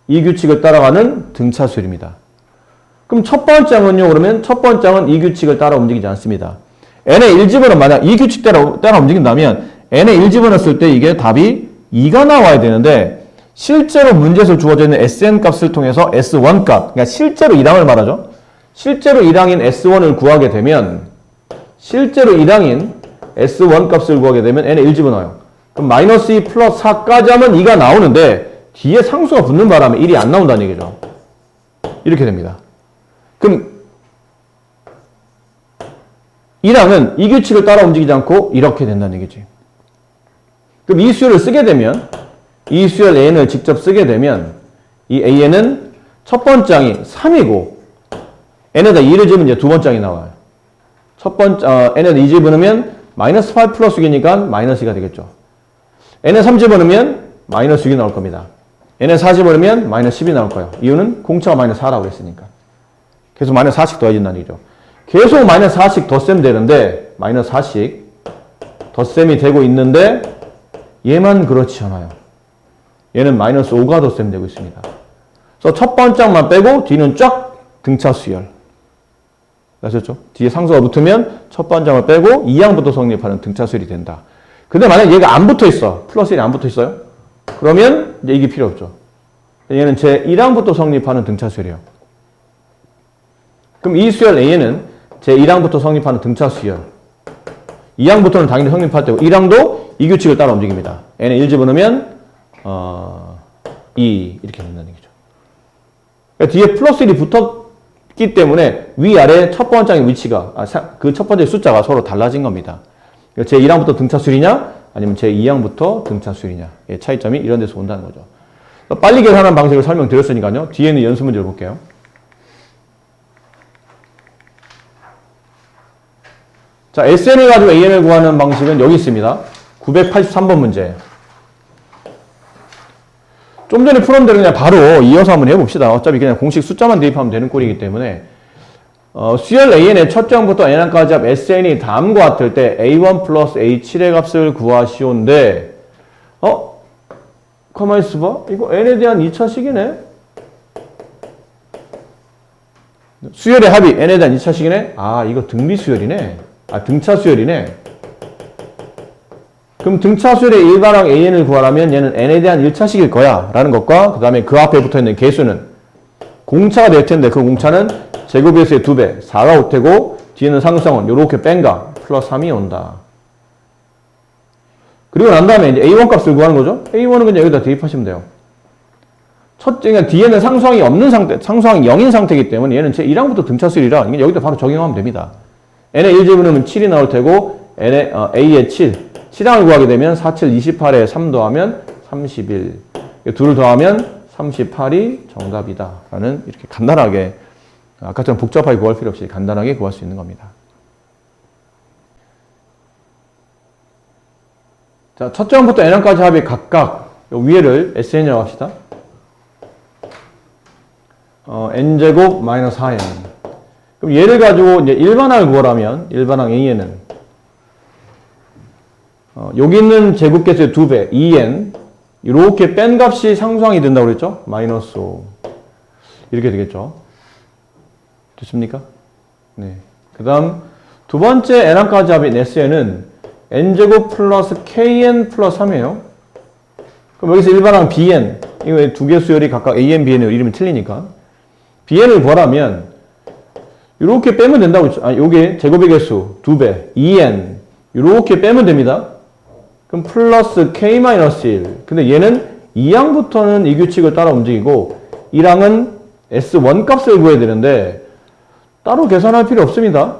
이 규칙을 따라가는 등차수열입니다. 그럼 첫 번째 항은요, 그러면 첫 번째 항은 이 규칙을 따라 움직이지 않습니다. n의 1집어는 만약 이 규칙 따라 움직인다면 n의 1집어넣었을 때 이게 답이 2가 나와야 되는데 실제로 문제에서 주어져 있는 SN 값을 통해서 S1 값, 그러니까 실제로 1항을 말하죠. 실제로 1항인 S1을 구하게 되면 실제로 1항인 S1 값을 구하게 되면 n에 1 집어넣어요. 그럼 마이너스 2 플러스 4까지 하면 2가 나오는데 뒤에 상수가 붙는 바람에 1이 안 나온다는 얘기죠. 이렇게 됩니다. 그럼 1항은 이 규칙을 따라 움직이지 않고 이렇게 된다는 얘기지. 그럼 이 수열을 쓰게 되면 이 수열 AN을 직접 쓰게 되면 이 AN은 첫 번째 항이 3이고 n에다 2를 집으면 이제 두 번째 항이 나와요. 첫 번째 n에다 2 집어넣으면 마이너스 8 플러스 6이니까 마이너스 2가 되겠죠. n에 3 집어넣으면 마이너스 6이 나올 겁니다. n에 4 집어넣으면 마이너스 10이 나올 거예요. 이유는 공차가 마이너스 4라고 했으니까. 계속 마이너스 4씩 더해진다는 얘기죠. 계속 마이너스 4씩 덧셈 되는데 마이너스 4씩 덧셈이 되고 있는데 얘만 그렇지 않아요. 얘는 마이너스 5가 덧셈 되고 있습니다. 그래서 첫 번째만 빼고 뒤는 쫙 등차 수열. 아셨죠? 뒤에 상수가 붙으면 첫 번째만 빼고 2항부터 성립하는 등차 수열이 된다. 근데 만약 얘가 안 붙어 있어. 플러스 1이 안 붙어 있어요? 그러면 이제 이게 필요 없죠. 얘는 제 1항부터 성립하는 등차 수열이에요. 그럼 이 수열 A는 제 1항부터 성립하는 등차 수열. 2항부터는 당연히 성립할 때고 1항도 이 규칙을 따라 움직입니다. N에 1 집어넣으면 2 이렇게 된다는 얘기죠. 그러니까 뒤에 플러스 1이 붙었기 때문에 위아래 첫 번째의 위치가 그 첫 번째 숫자가 서로 달라진 겁니다. 그러니까 제 1항부터 등차 수열이냐 아니면 제 2항부터 등차 수열이냐 의 차이점이 이런 데서 온다는 거죠. 빨리 계산하는 방식을 설명드렸으니까요. 뒤에는 연습 문제를 볼게요. 자, SN을 가지고 AN을 구하는 방식은 여기 있습니다. 983번 문제. 좀 전에 풀었는데 그냥 바로 이어서 한번 해봅시다. 어차피 그냥 공식 숫자만 대입하면 되는 꼴이기 때문에 수열 AN의 첫째 항부터 N항까지 합 SN이 다음과 같을 때 A1 플러스 A7의 값을 구하시오인데 가만히 있어봐. 이거 N에 대한 2차식이네. 수열의 합이 N에 대한 2차식이네. 아, 이거 등비 수열이네. 등차 수열이네. 그럼 등차 수열의 일반항 AN을 구하려면 얘는 N에 대한 1차식일 거야 라는 것과 그 다음에 그 앞에 붙어있는 개수는 공차가 될 텐데 그 공차는 제곱배수의 2배 4가 올 테고 뒤에는 상수항은 요렇게 뺀가 플러스 3이 온다. 그리고 난 다음에 이제 A1 값을 구하는 거죠. A1은 그냥 여기다 대입하시면 돼요. 그러니까 뒤에는 상수항이 없는 상태, 상수항이 0인 상태이기 때문에 얘는 제 1항부터 등차 수열이라 여기다 바로 적용하면 됩니다. N에 1 집어넣으면 7이 나올 테고 A에 7, 7항을 구하게 되면 4, 7, 28에 3 더하면 31, 둘을 더하면 38이 정답이다 라는 이렇게 간단하게 아까처럼 복잡하게 구할 필요 없이 간단하게 구할 수 있는 겁니다. 자, 첫째 항부터 N항까지 합이 각각 위에를 SN이라고 합시다. N제곱 마이너스 4N. 그럼 얘를 가지고 이제 일반항을 구하라면 일반항 AN은 여기 있는 제곱개수의 2배 2n 이렇게 뺀 값이 상수항이 된다고 그랬죠? 마이너스 5 이렇게 되겠죠? 됐습니까? 네. 그 다음 두 번째 n항까지 합인 SN은 n제곱 플러스 kn 플러스 3이에요. 그럼 여기서 일반항 bn 이거 두 개 수열이 각각 an, bn으로 이름이 틀리니까 bn을 구하라면 이렇게 빼면 된다고 했죠. 요게 제곱의 개수 2배 2n 이렇게 빼면 됩니다. 그럼 플러스 k-1 근데 얘는 2항부터는 이 규칙을 따라 움직이고 1항은 S1 값을 구해야 되는데 따로 계산할 필요 없습니다.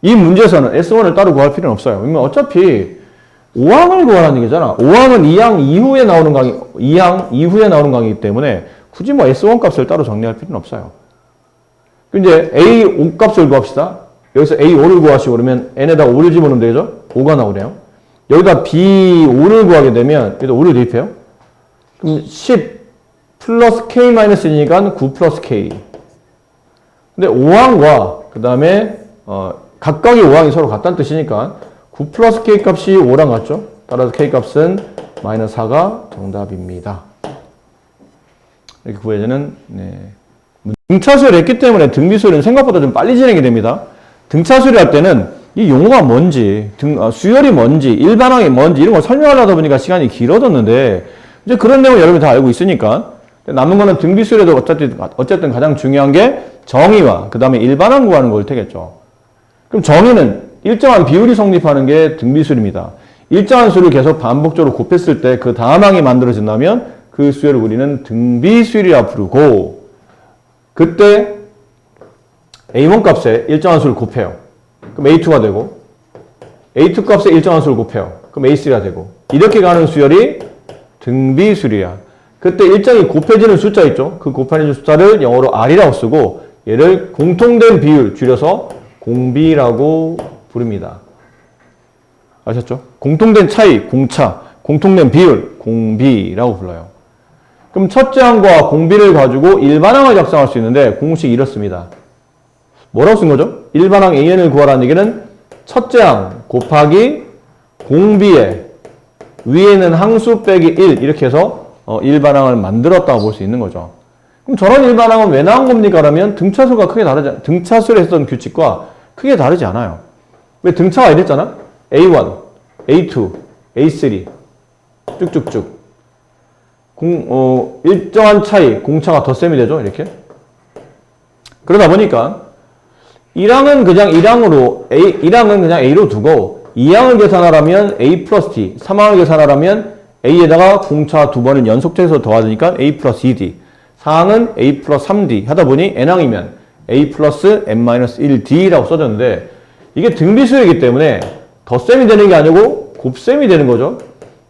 이 문제에서는 S1을 따로 구할 필요는 없어요. 왜냐면 어차피 5항을 구하라는 얘기잖아. 5항은 2항 이후에 나오는 강의, 2항 이후에 나오는 강의이기 때문에 굳이 뭐 S1 값을 따로 정리할 필요는 없어요. 이제 A5 값을 구합시다. 여기서 A5를 구하시고 그러면 N에다가 5를 집어넣으면 되죠? 5가 나오네요. 여기다 B5를 구하게 되면 여기다 5를 대입해요. 그럼 10 플러스 K-1이니까 9 플러스 K. 근데 5항과 그 다음에 각각의 5항이 서로 같다는 뜻이니까 9 플러스 K 값이 5랑 같죠? 따라서 K 값은 마이너스 4가 정답입니다. 이렇게 구해지는 등차수열을 했기 때문에 등비수열은 생각보다 좀 빨리 진행이 됩니다. 등차수열 할 때는 이 용어가 뭔지, 수열이 뭔지, 일반항이 뭔지 이런 걸 설명하려다 보니까 시간이 길어졌는데 이제 그런 내용을 여러분이 다 알고 있으니까 남은 거는 등비수열에도 어쨌든 가장 중요한 게 정의와 그 다음에 일반항 구하는 걸 테겠죠. 그럼 정의는 일정한 비율이 성립하는 게 등비수열입니다. 일정한 수를 계속 반복적으로 곱했을 때 그 다음 항이 만들어진다면 그 수열을 우리는 등비수열이라 부르고 그때 A1 값에 일정한 수를 곱해요. 그럼 A2가 되고 A2 값에 일정한 수를 곱해요. 그럼 A3가 되고 이렇게 가는 수열이 등비수열이야. 그때 일정이 곱해지는 숫자 있죠? 그 곱해지는 숫자를 영어로 R이라고 쓰고 얘를 공통된 비율 줄여서 공비라고 부릅니다. 아셨죠? 공통된 차이, 공차, 공통된 비율, 공비라고 불러요. 그럼 첫째 항과 공비를 가지고 일반항을 작성할 수 있는데 공식이 이렇습니다. 뭐라고 쓴 거죠? 일반항 AN을 구하라는 얘기는 첫째 항 곱하기 공비에 위에는 항수 빼기 1 이렇게 해서 일반항을 만들었다고 볼 수 있는 거죠. 그럼 저런 일반항은 왜 나온 겁니까? 라면 등차수가 크게 다르지, 등차수를 했던 규칙과 크게 다르지 않아요. 왜 등차가 이랬잖아? A1, A2, A3 쭉쭉쭉 일정한 차이, 공차가 덧셈이 되죠. 이렇게. 그러다 보니까 1항은 그냥 1항은 그냥 A로 두고 2항을 계산하라면 A 플러스 D, 3항을 계산하라면 A에다가 공차 두 번을 연속해서 더하니까 A 플러스 2D, 4항은 A 플러스 3D 하다 보니 N항이면 A 플러스 N-1D라고 써졌는데 이게 등비수이기 때문에 덧셈이 되는 게 아니고 곱셈이 되는 거죠.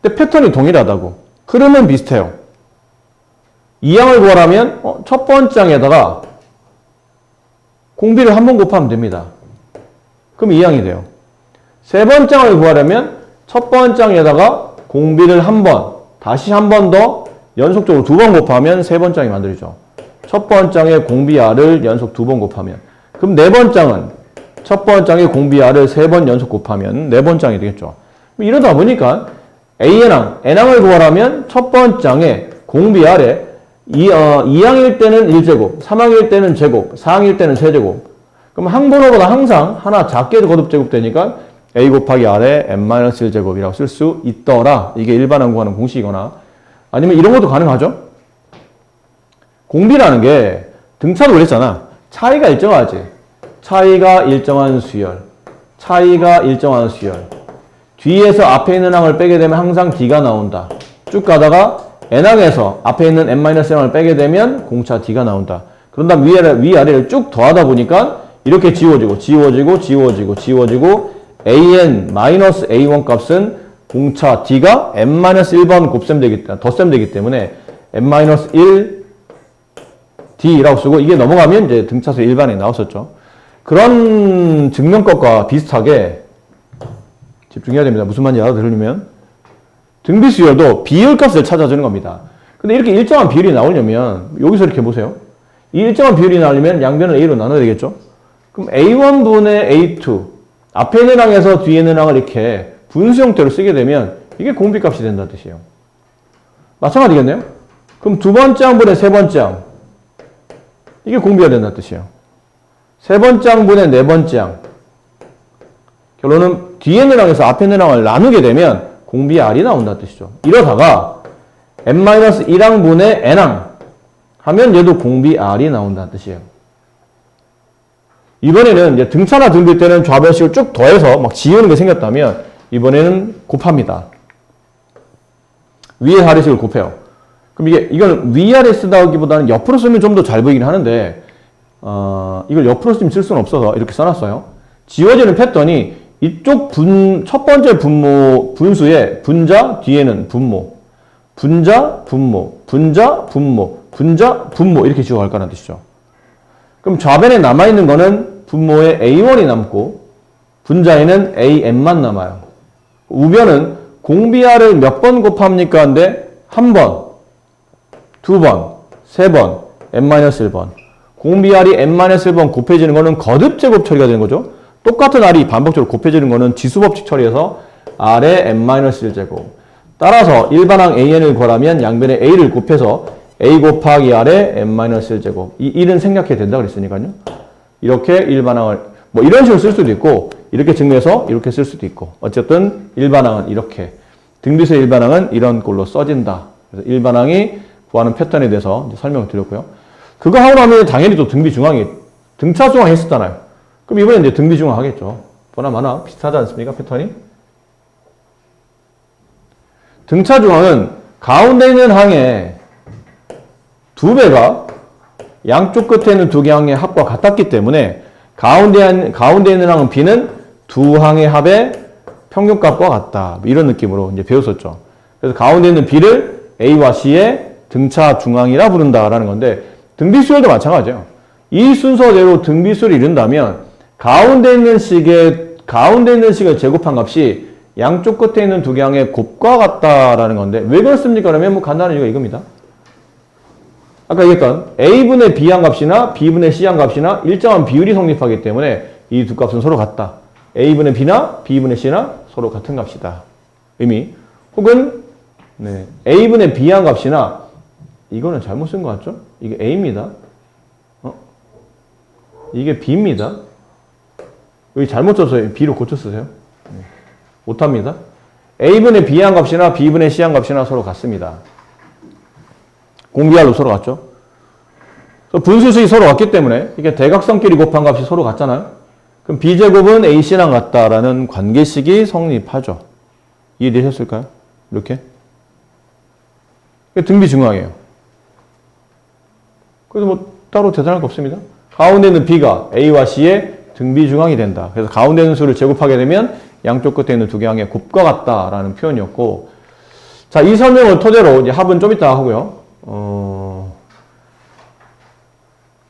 근데 패턴이 동일하다고. 흐름은 비슷해요. 2항을 구하라면 첫 번째 항에다가 공비를 한 번 곱하면 됩니다. 그럼 2항이 돼요. 세 번째 항을 구하려면 첫 번째 항에다가 공비를 한 번, 다시 한 번 더 연속적으로 두 번 곱하면 세 번째 항이 만들어지죠. 첫 번째 항에 공비 R을 연속 두 번 곱하면. 그럼 네 번째 항은 첫 번째 항에 공비 R을 세 번 연속 곱하면 네 번째 항이 되겠죠. 이러다 보니까 AN항, N항을 구하라면 첫 번째 항에 공비 R에 2항일 때는 1제곱, 3항일 때는 제곱, 4항일 때는 세제곱. 그럼 항번호보다 항상 하나 작게 거듭 제곱되니까 A 곱하기 R에 N-1제곱이라고 쓸 수 있더라. 이게 일반항 구하는 공식이거나 아니면 이런 것도 가능하죠. 공비라는 게 등차도 그랬잖아. 차이가 일정하지. 차이가 일정한 수열. 차이가 일정한 수열. 뒤에서 앞에 있는 항을 빼게 되면 항상 D가 나온다. 쭉 가다가 N항에서 앞에 있는 N-1항을 빼게 되면 공차 D가 나온다. 그런 다음 위아래를 쭉 더하다 보니까 이렇게 지워지고 AN-A1 값은 공차 D가 N-1번 덧셈되기 때문에 N-1D라고 쓰고 이게 넘어가면 이제 등차수 일반이 나왔었죠. 그런 증명법과 비슷하게 집중해야 됩니다. 무슨 말인지 알아들으려면 등비수열도 비율값을 찾아주는 겁니다. 근데 이렇게 일정한 비율이 나오려면 여기서 이렇게 보세요. 이 일정한 비율이 나오려면 양변을 A로 나눠야 되겠죠? 그럼 A1분의 A2 앞에 있는 항에서 뒤에 있는 항을 이렇게 분수 형태로 쓰게 되면 이게 공비값이 된다는 뜻이에요. 마찬가지겠네요? 그럼 두 번째 항분의 세 번째 항 이게 공비가 된다는 뜻이에요. 세 번째 항분의 네 번째 항 결론은 뒤에 있는 항에서 앞에 있는 항을 나누게 되면 공비 R이 나온다는 뜻이죠. 이러다가 N-1항분의 N항 하면 얘도 공비 R이 나온다는 뜻이에요. 이번에는 이제 등차나 등비 때는 좌변식을 쭉 더해서 막 지우는 게 생겼다면 이번에는 곱합니다. 위에 하리식을 곱해요. 그럼 이건 위아래 쓰다기보다는 옆으로 쓰면 좀 더 잘 보이긴 하는데 이걸 옆으로 쓰면 쓸 수는 없어서 이렇게 써놨어요. 지워지는 패턴이 이쪽 첫 번째 분수의 분자 뒤에는 분모, 분자, 분모, 분자, 분모, 분자, 분모 이렇게 지워갈 거라는 뜻이죠. 그럼 좌변에 남아있는 거는 분모에 A1이 남고 분자에는 AN만 남아요. 우변은 공비R을 몇 번 곱합니까? 한데 한 번, 두 번, 세 번, N-1번. 공비R이 N-1번 곱해지는 거는 거듭 제곱 처리가 되는 거죠. 똑같은 R이 반복적으로 곱해지는 거는 지수법칙 처리해서 R의 N-1제곱. 따라서 일반항 AN을 구하라면 양변에 A를 곱해서 A 곱하기 R의 N-1제곱. 이 1은 생략해야 된다고 그랬으니까요. 이렇게 일반항을 뭐 이런 식으로 쓸 수도 있고 이렇게 증명해서 이렇게 쓸 수도 있고 어쨌든 일반항은 이렇게 등비수의 일반항은 이런 꼴로 써진다. 그래서 일반항이 구하는 패턴에 대해서 이제 설명을 드렸고요. 그거 하고 나면 당연히 또 등비중항이 등차중항 했었잖아요. 그럼 이번에 이제 등비중항 하겠죠. 보나마나 비슷하지 않습니까? 패턴이? 등차중항은 가운데 있는 항에 두 배가 양쪽 끝에 있는 두 개 항의 합과 같았기 때문에 가운데 있는 항은 B는 두 항의 합의 평균값과 같다. 이런 느낌으로 이제 배웠었죠. 그래서 가운데 있는 B를 A와 C의 등차 중항이라 부른다라는 건데 등비수열도 마찬가지예요. 이 순서대로 등비수를 이룬다면 가운데 있는 식의 제곱한 값이 양쪽 끝에 있는 두 개 항의 곱과 같다라는 건데 왜 그렇습니까? 그러면 뭐 간단한 이유가 이겁니다. 아까 얘기했던 a분의 b한 값이나 b분의 c한 값이나 일정한 비율이 성립하기 때문에 이 두 값은 서로 같다. a분의 b나 b분의 c나 서로 같은 값이다. 의미. 혹은 네, a분의 b한 값이나 이거는 잘못 쓴 것 같죠? 이게 a입니다. 이게 b입니다. 여기 잘못 써서 b로 고쳐 쓰세요. 네, 못합니다. a분의 b한 값이나 b분의 c한 값이나 서로 같습니다. 공비할로 서로 같죠? 분수식이 서로 같기 때문에 이게 대각선끼리 곱한 값이 서로 같잖아요. 그럼 b제곱은 ac랑 같다라는 관계식이 성립하죠. 이해되셨을까요? 이렇게. 등비중앙이에요. 그래서 뭐 따로 대단할 거 없습니다. 가운데 있는 b가 a와 c의 등비중앙이 된다. 그래서 가운데 있는 수를 제곱하게 되면 양쪽 끝에 있는 두 개항의 곱과 같다라는 표현이었고, 자, 이 설명을 토대로 이제 합은 좀 이따 하고요.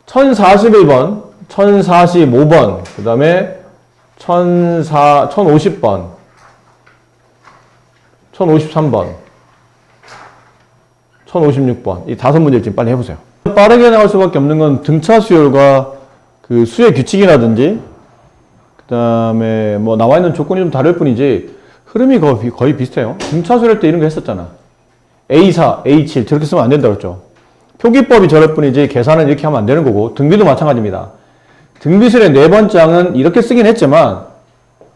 1041번, 1045번, 그 다음에 1050번, 1053번, 1056번. 이 다섯 문제를 지금 빨리 해보세요. 빠르게 나올 수밖에 없는 건 등차 수열과 그 수의 규칙이라든지, 그 다음에 뭐 나와 있는 조건이 좀 다를 뿐이지, 흐름이 거의 비슷해요. 등차 수열 때 이런 거 했었잖아. A4, A7 저렇게 쓰면 안 된다고 했죠. 표기법이 저럴 뿐이지 계산은 이렇게 하면 안 되는 거고, 등비도 마찬가지입니다. 등비술의 네 번째 항은 이렇게 쓰긴 했지만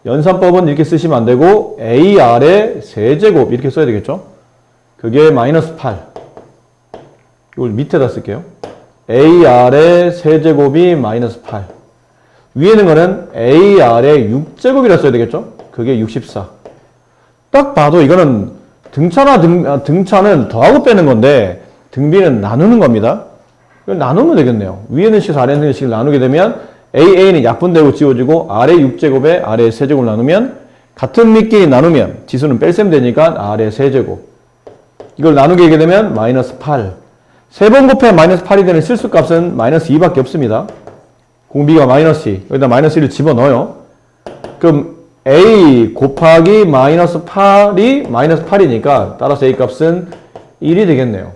연산법은 이렇게 쓰시면 안 되고 AR의 세제곱 이렇게 써야 되겠죠. 그게 마이너스 8. 이걸 밑에다 쓸게요. AR의 세제곱이 마이너스 8. 위에 있는 거는 AR의 6제곱이라 써야 되겠죠. 그게 64. 딱 봐도 이거는 등차는 더하고 빼는 건데 등비는 나누는 겁니다. 이걸 나누면 되겠네요. 위에는 식에서 아래는 식을 나누게 되면 AA는 약분되고 지워지고 아래 6제곱에 아래 세제곱을 나누면 같은 밑끼리 나누면 지수는 뺄셈 되니까 아래 세제곱. 이걸 나누게 하게 되면 마이너스 8. 세 번 곱해 마이너스 8이 되는 실수값은 마이너스 2밖에 없습니다. 공비가 마이너스 2. 여기다 마이너스 1을 집어넣어요. 그럼 A 곱하기 마이너스 8이 마이너스 8이니까 따라서 A 값은 1이 되겠네요.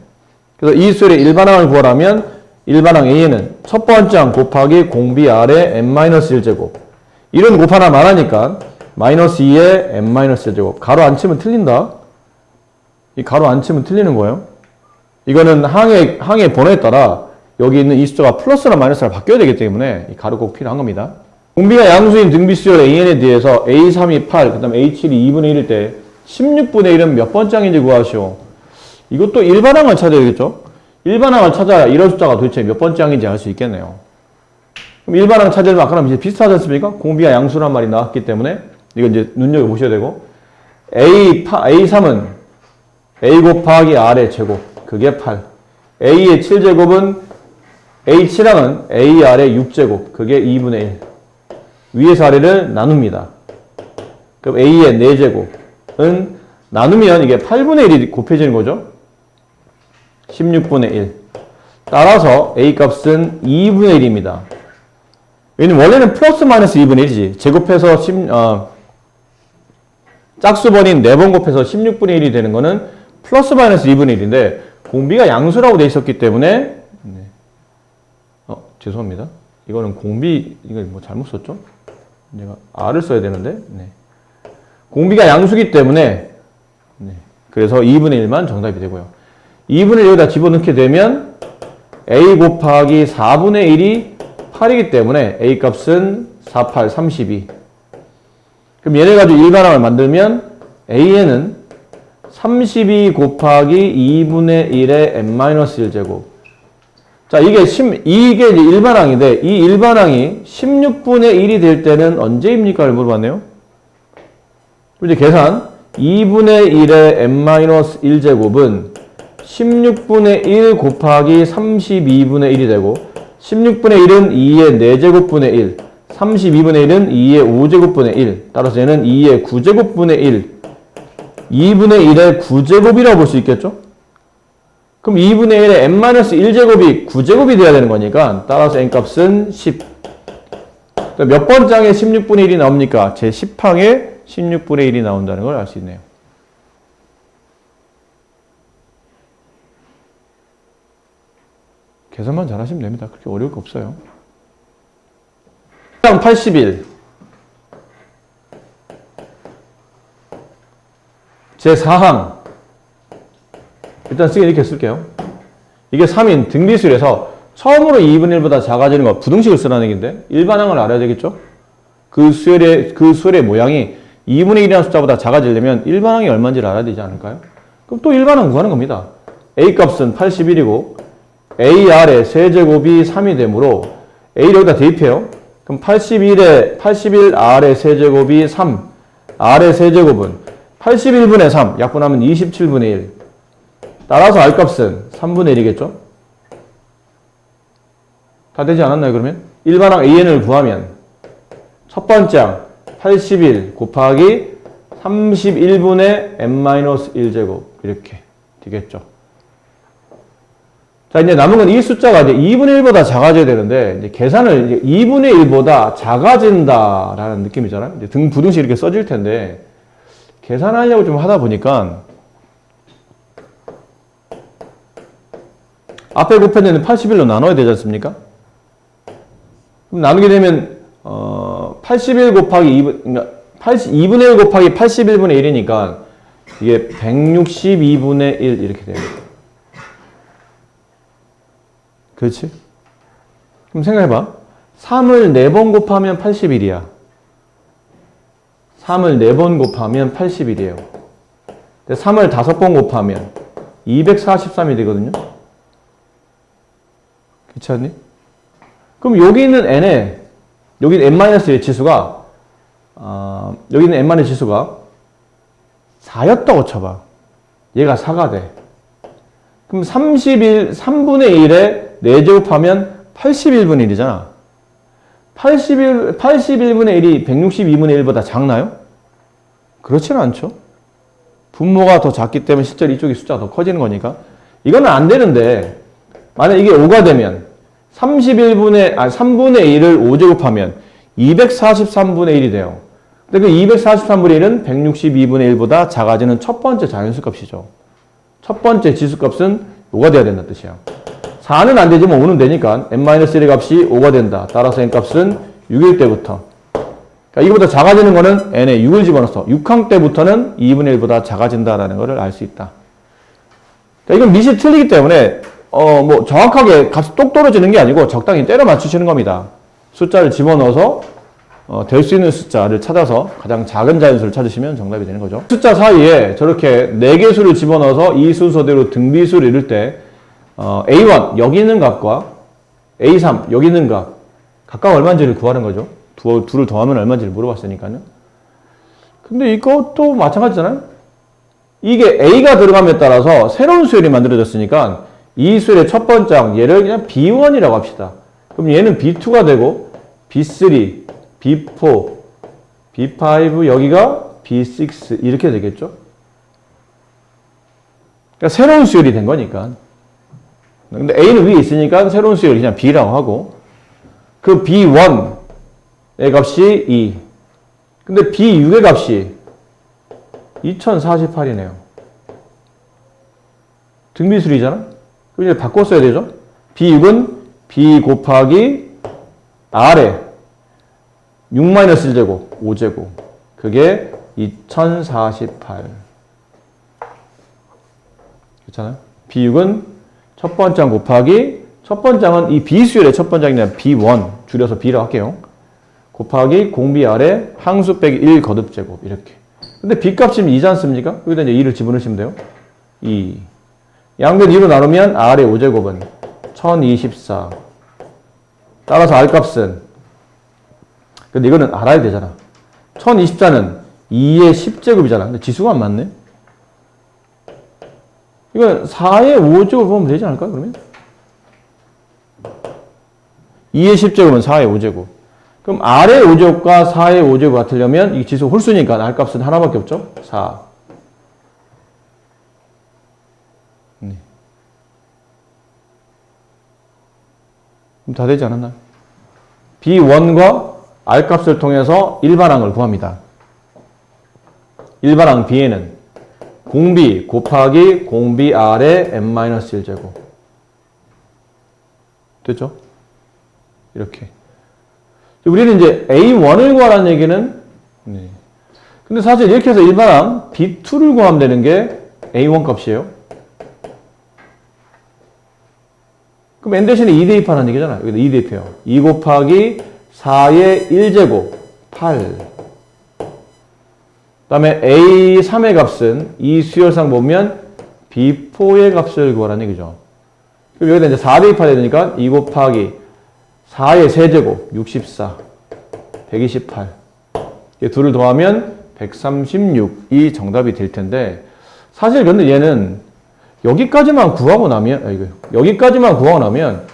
그래서 이 수열의 일반항을 구하라면 일반항 A는 첫 번째 항 곱하기 공비 아래 n-1제곱. 이런 곱 하나 말하니까 마이너스 2에 n-1제곱. 가로 안 치면 틀린다. 이 가로 안 치면 틀리는 거예요. 이거는 항의 번호에 따라 여기 있는 이 숫자가 플러스나 마이너스나 바뀌어야 되기 때문에 이 가로 꼭 필요한 겁니다. 공비가 양수인 등비수열 AN에 대해서 A3이 8, 그 다음에 A7이 2분의 1일 때 16분의 1은 몇 번째 항인지 구하시오. 이것도 일반항을 찾아야 되겠죠? 일반항을 찾아야 이런 숫자가 도대체 몇 번째 항인지 알 수 있겠네요. 그럼 일반항 찾으려면 아까랑 이제 비슷하지 않습니까? 공비가 양수란 말이 나왔기 때문에 이거 이제 눈여겨보셔야 되고, A3은 A 곱하기 R의 제곱. 그게 8. A의 7제곱은 A7항은 AR의 6제곱. 그게 2분의 1. 위에서 아래를 나눕니다. 그럼 A의 4제곱은 나누면 이게 8분의 1이 곱해지는 거죠. 16분의 1. 따라서 A 값은 2분의 1입니다. 왜냐면 원래는 플러스 마이너스 2분의 1이지. 제곱해서 짝수번인 4번 곱해서 16분의 1이 되는 거는 플러스 마이너스 2분의 1인데 공비가 양수라고 되어 있었기 때문에 죄송합니다. 이거는 공비 이걸 뭐 잘못 썼죠? 내가 R을 써야 되는데 공비가 양수기 때문에 그래서 2분의 1만 정답이 되고요. 2분의 1 여기다 집어넣게 되면 A 곱하기 4분의 1이 8이기 때문에 A 값은 4, 8, 32. 그럼 얘네 가지고 일반항을 만들면 A에는 32 곱하기 2분의 1의 n-1제곱. 자, 이게 이제 일반항인데, 이 일반항이 16분의 1이 될 때는 언제입니까? 를 물어봤네요. 이제 계산. 2분의 1의 n-1제곱은 16분의 1 곱하기 32분의 1이 되고, 16분의 1은 2의 4제곱분의 1, 32분의 1은 2의 5제곱분의 1, 따라서 얘는 2의 9제곱분의 1, 2분의 1의 9제곱이라고 볼 수 있겠죠? 그럼 2분의 1의 n-1제곱이 9제곱이 돼야 되는 거니까 따라서 n값은 10. 몇 번째 항에 16분의 1이 나옵니까? 제 10항에 16분의 1이 나온다는 걸 알 수 있네요. 계산만 잘하시면 됩니다. 그렇게 어려울 거 없어요. 81 제4항 일단 쓰기 이렇게 쓸게요. 이게 3인 등비수열에서 처음으로 2분의 1보다 작아지는 거 부등식을 쓰라는 얘기인데 일반항을 알아야 되겠죠? 그 수열의 모양이 2분의 1이라는 숫자보다 작아지려면 일반항이 얼마인지를 알아야 되지 않을까요? 그럼 또 일반항 구하는 겁니다. A 값은 81이고 AR의 세제곱이 3이 되므로 A를 여기다 대입해요. 그럼 81R의 세제곱이 3, R의 세제곱은 81분의 3, 약분하면 27분의 1. 따라서 R 값은 3분의 1이겠죠? 다 되지 않았나요, 그러면? 일반항 AN을 구하면 첫 번째 항 81 곱하기 31분의 n-1제곱 이렇게 되겠죠. 자, 이제 남은 건 이 숫자가 이제 2분의 1보다 작아져야 되는데, 이제 계산을 이제 2분의 1보다 작아진다라는 느낌이잖아요. 이제 부등식 이렇게 써질 텐데, 계산하려고 좀 하다 보니까, 앞에 곱했는데 81로 나눠야 되지 않습니까? 그럼 나누게 되면, 81 곱하기 2분의 1 곱하기 81분의 1이니까, 이게 162분의 1 이렇게 돼요. 그렇지? 그럼 생각해봐. 3을 4번 곱하면 81이야. 3을 4번 곱하면 81이에요. 3을 5번 곱하면 243이 되거든요. 그렇지 않니? 그럼 여기 있는 n에, 여기 있는 n-의 지수가, 여기 있는 n-의 지수가 4였다고 쳐봐. 얘가 4가 돼. 그럼 3분의 1에 4제곱하면 81분의 1이잖아. 81분의 1이 162분의 1보다 작나요? 그렇지는 않죠. 분모가 더 작기 때문에 실제로 이쪽이 숫자가 더 커지는 거니까. 이거는 안 되는데, 만약 이게 5가 되면 3분의 1을 5제곱하면 243분의 1이 돼요. 근데 그 243분의 1은 162분의 1보다 작아지는 첫 번째 자연수 값이죠. 첫 번째 지수값은 5가 돼야 된다는 뜻이야. 4는 안 되지만 5는 되니까 n-1의 값이 5가 된다. 따라서 n값은 6일 때부터. 그러니까 이거보다 작아지는 거는 n에 6을 집어넣어서 6항 때부터는 2분의 1보다 작아진다라는 것을 알 수 있다. 그러니까 이건 밑이 틀리기 때문에 뭐 정확하게 값이 똑 떨어지는 게 아니고 적당히 때려 맞추시는 겁니다. 숫자를 집어넣어서 될 수 있는 숫자를 찾아서 가장 작은 자연수를 찾으시면 정답이 되는 거죠. 숫자 사이에 저렇게 4개수를 집어넣어서 이 순서대로 등비수를 이룰 때 A1 여기 있는 값과 A3 여기 있는 값 각각 얼마인지를 구하는 거죠. 둘을 더하면 얼마인지를 물어봤으니까요. 근데 이것도 마찬가지잖아요. 이게 A가 들어감에 따라서 새로운 수열이 만들어졌으니까 이 수열의 첫 번째 항 얘를 그냥 B1이라고 합시다. 그럼 얘는 B2가 되고 B3, B4, B5 여기가 B6 이렇게 되겠죠. 그러니까 새로운 수열이 된 거니까. 근데 A는 위에 있으니까 새로운 수열이 그냥 B라고 하고 그 B1의 값이 2. 근데 B6의 값이 2048이네요. 등비수열이잖아. 그럼 이제 바꿔 써야 되죠. B6은 B 곱하기 R에 6-1제곱, 5제곱. 그게 2048. 그렇잖아요. B6은 첫 번째 항 곱하기, 첫 번째 항은 이 B수열의 첫 번째 항이 아니라 B1, 줄여서 B라고 할게요. 곱하기 공비 아래 항수 빼기 1 거듭제곱. 이렇게. 근데 B값이 2지 않습니까? 여기다 이제 2를 집어넣으시면 돼요. 2. 양변 2로 나누면 R의 5제곱은 1024. 따라서 R값은, 근데 이거는 알아야 되잖아. 1024는 2의 10제곱이잖아. 근데 지수가 안 맞네. 이건 4의 5제곱 보면 되지 않을까, 그러면? 2의 10제곱은 4의 5제곱. 그럼 R의 5제곱과 4의 5제곱 같으려면 이 지수 홀수니까 R값은 하나밖에 없죠? 4. 그럼 다 되지 않았나? B1과 R값을 통해서 일반항을 구합니다. 일반항 B에는 공비 곱하기 공비 R의 n-1제곱. 됐죠? 이렇게. 우리는 이제 A1을 구하라는 얘기는, 네. 근데 사실 이렇게 해서 일반항 B2를 구하면 되는 게 A1 값이에요. 그럼 n 대신에 2 대입하라는 얘기잖아요. 여기다 2 대입해요. 2 곱하기 4의 1제곱, 8. 그 다음에 A3의 값은 이 수열상 보면 B4의 값을 구하라는 얘기죠. 그럼 여기다 이제 4 대입해야 되니까 2 곱하기 4의 세제곱, 64, 128. 이 둘을 더하면 136이 정답이 될 텐데, 사실 근데 얘는 여기까지만 구하고 나면, 여기까지만 구하고 나면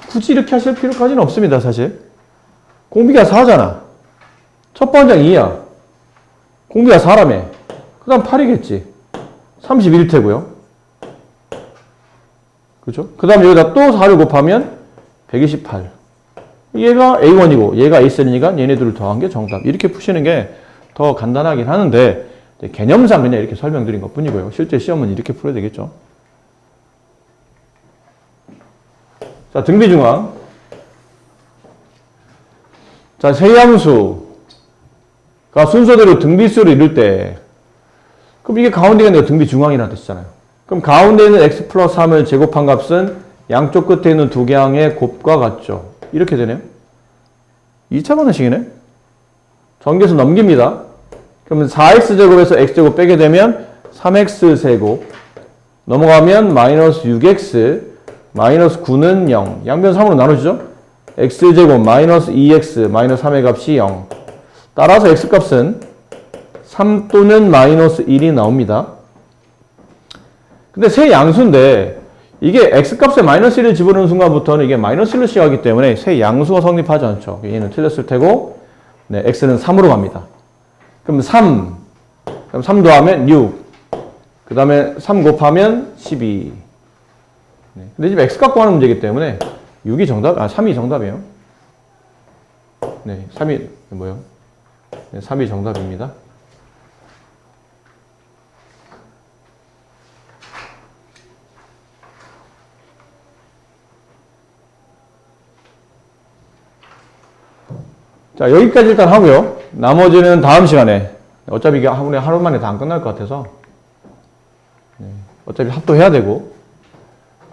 굳이 이렇게 하실 필요까지는 없습니다, 사실. 공비가 4잖아. 첫 번째 2야. 공비가 4라며. 그 다음 8이겠지. 31일 테고요. 그죠? 그 다음 여기다 또 4를 곱하면 128. 얘가 A1이고 얘가 A3니까 얘네들을 더한 게 정답. 이렇게 푸시는 게 더 간단하긴 하는데, 개념상 그냥 이렇게 설명드린 것 뿐이고요. 실제 시험은 이렇게 풀어야 되겠죠. 자, 등비중앙. 자, 세함수가 순서대로 등비수를 이룰 때, 그럼 이게 가운데가 내가 등비중앙이라는 뜻이잖아요. 그럼 가운데 있는 x 플러스 3을 제곱한 값은 양쪽 끝에 있는 두 개항의 곱과 같죠. 이렇게 되네요. 2차 방정식이네. 전개수 넘깁니다. 그러면 4x제곱에서 x제곱 빼게 되면 3x세곱 넘어가면 마이너스 6x 마이너스 9는 0. 양변 3으로 나눠지죠. x제곱 마이너스 2x 마이너스 3의 값이 0. 따라서 x값은 3 또는 마이너스 1이 나옵니다. 근데 세 양수인데 이게 x값에 마이너스 1을 집어넣는 순간부터는 이게 마이너스 1로 시작하기 때문에 세 양수가 성립하지 않죠. 얘는 틀렸을 테고, 네, x는 3으로 갑니다. 그럼 3, 그럼 3 더하면 6, 그 다음에 3 곱하면 12. 네. 근데 지금 x값 구하는 문제이기 때문에 6이 정답, 3이 정답이에요. 네, 3이 뭐예요? 네, 3이 정답입니다. 자, 여기까지 일단 하고요. 나머지는 다음 시간에, 어차피 이게 하루 만에 다 안 끝날 것 같아서, 네, 어차피 합도 해야 되고,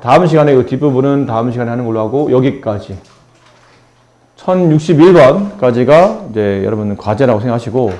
다음 시간에 이 뒷부분은 다음 시간에 하는 걸로 하고, 여기까지 1061번까지가 이제 여러분 과제라고 생각하시고,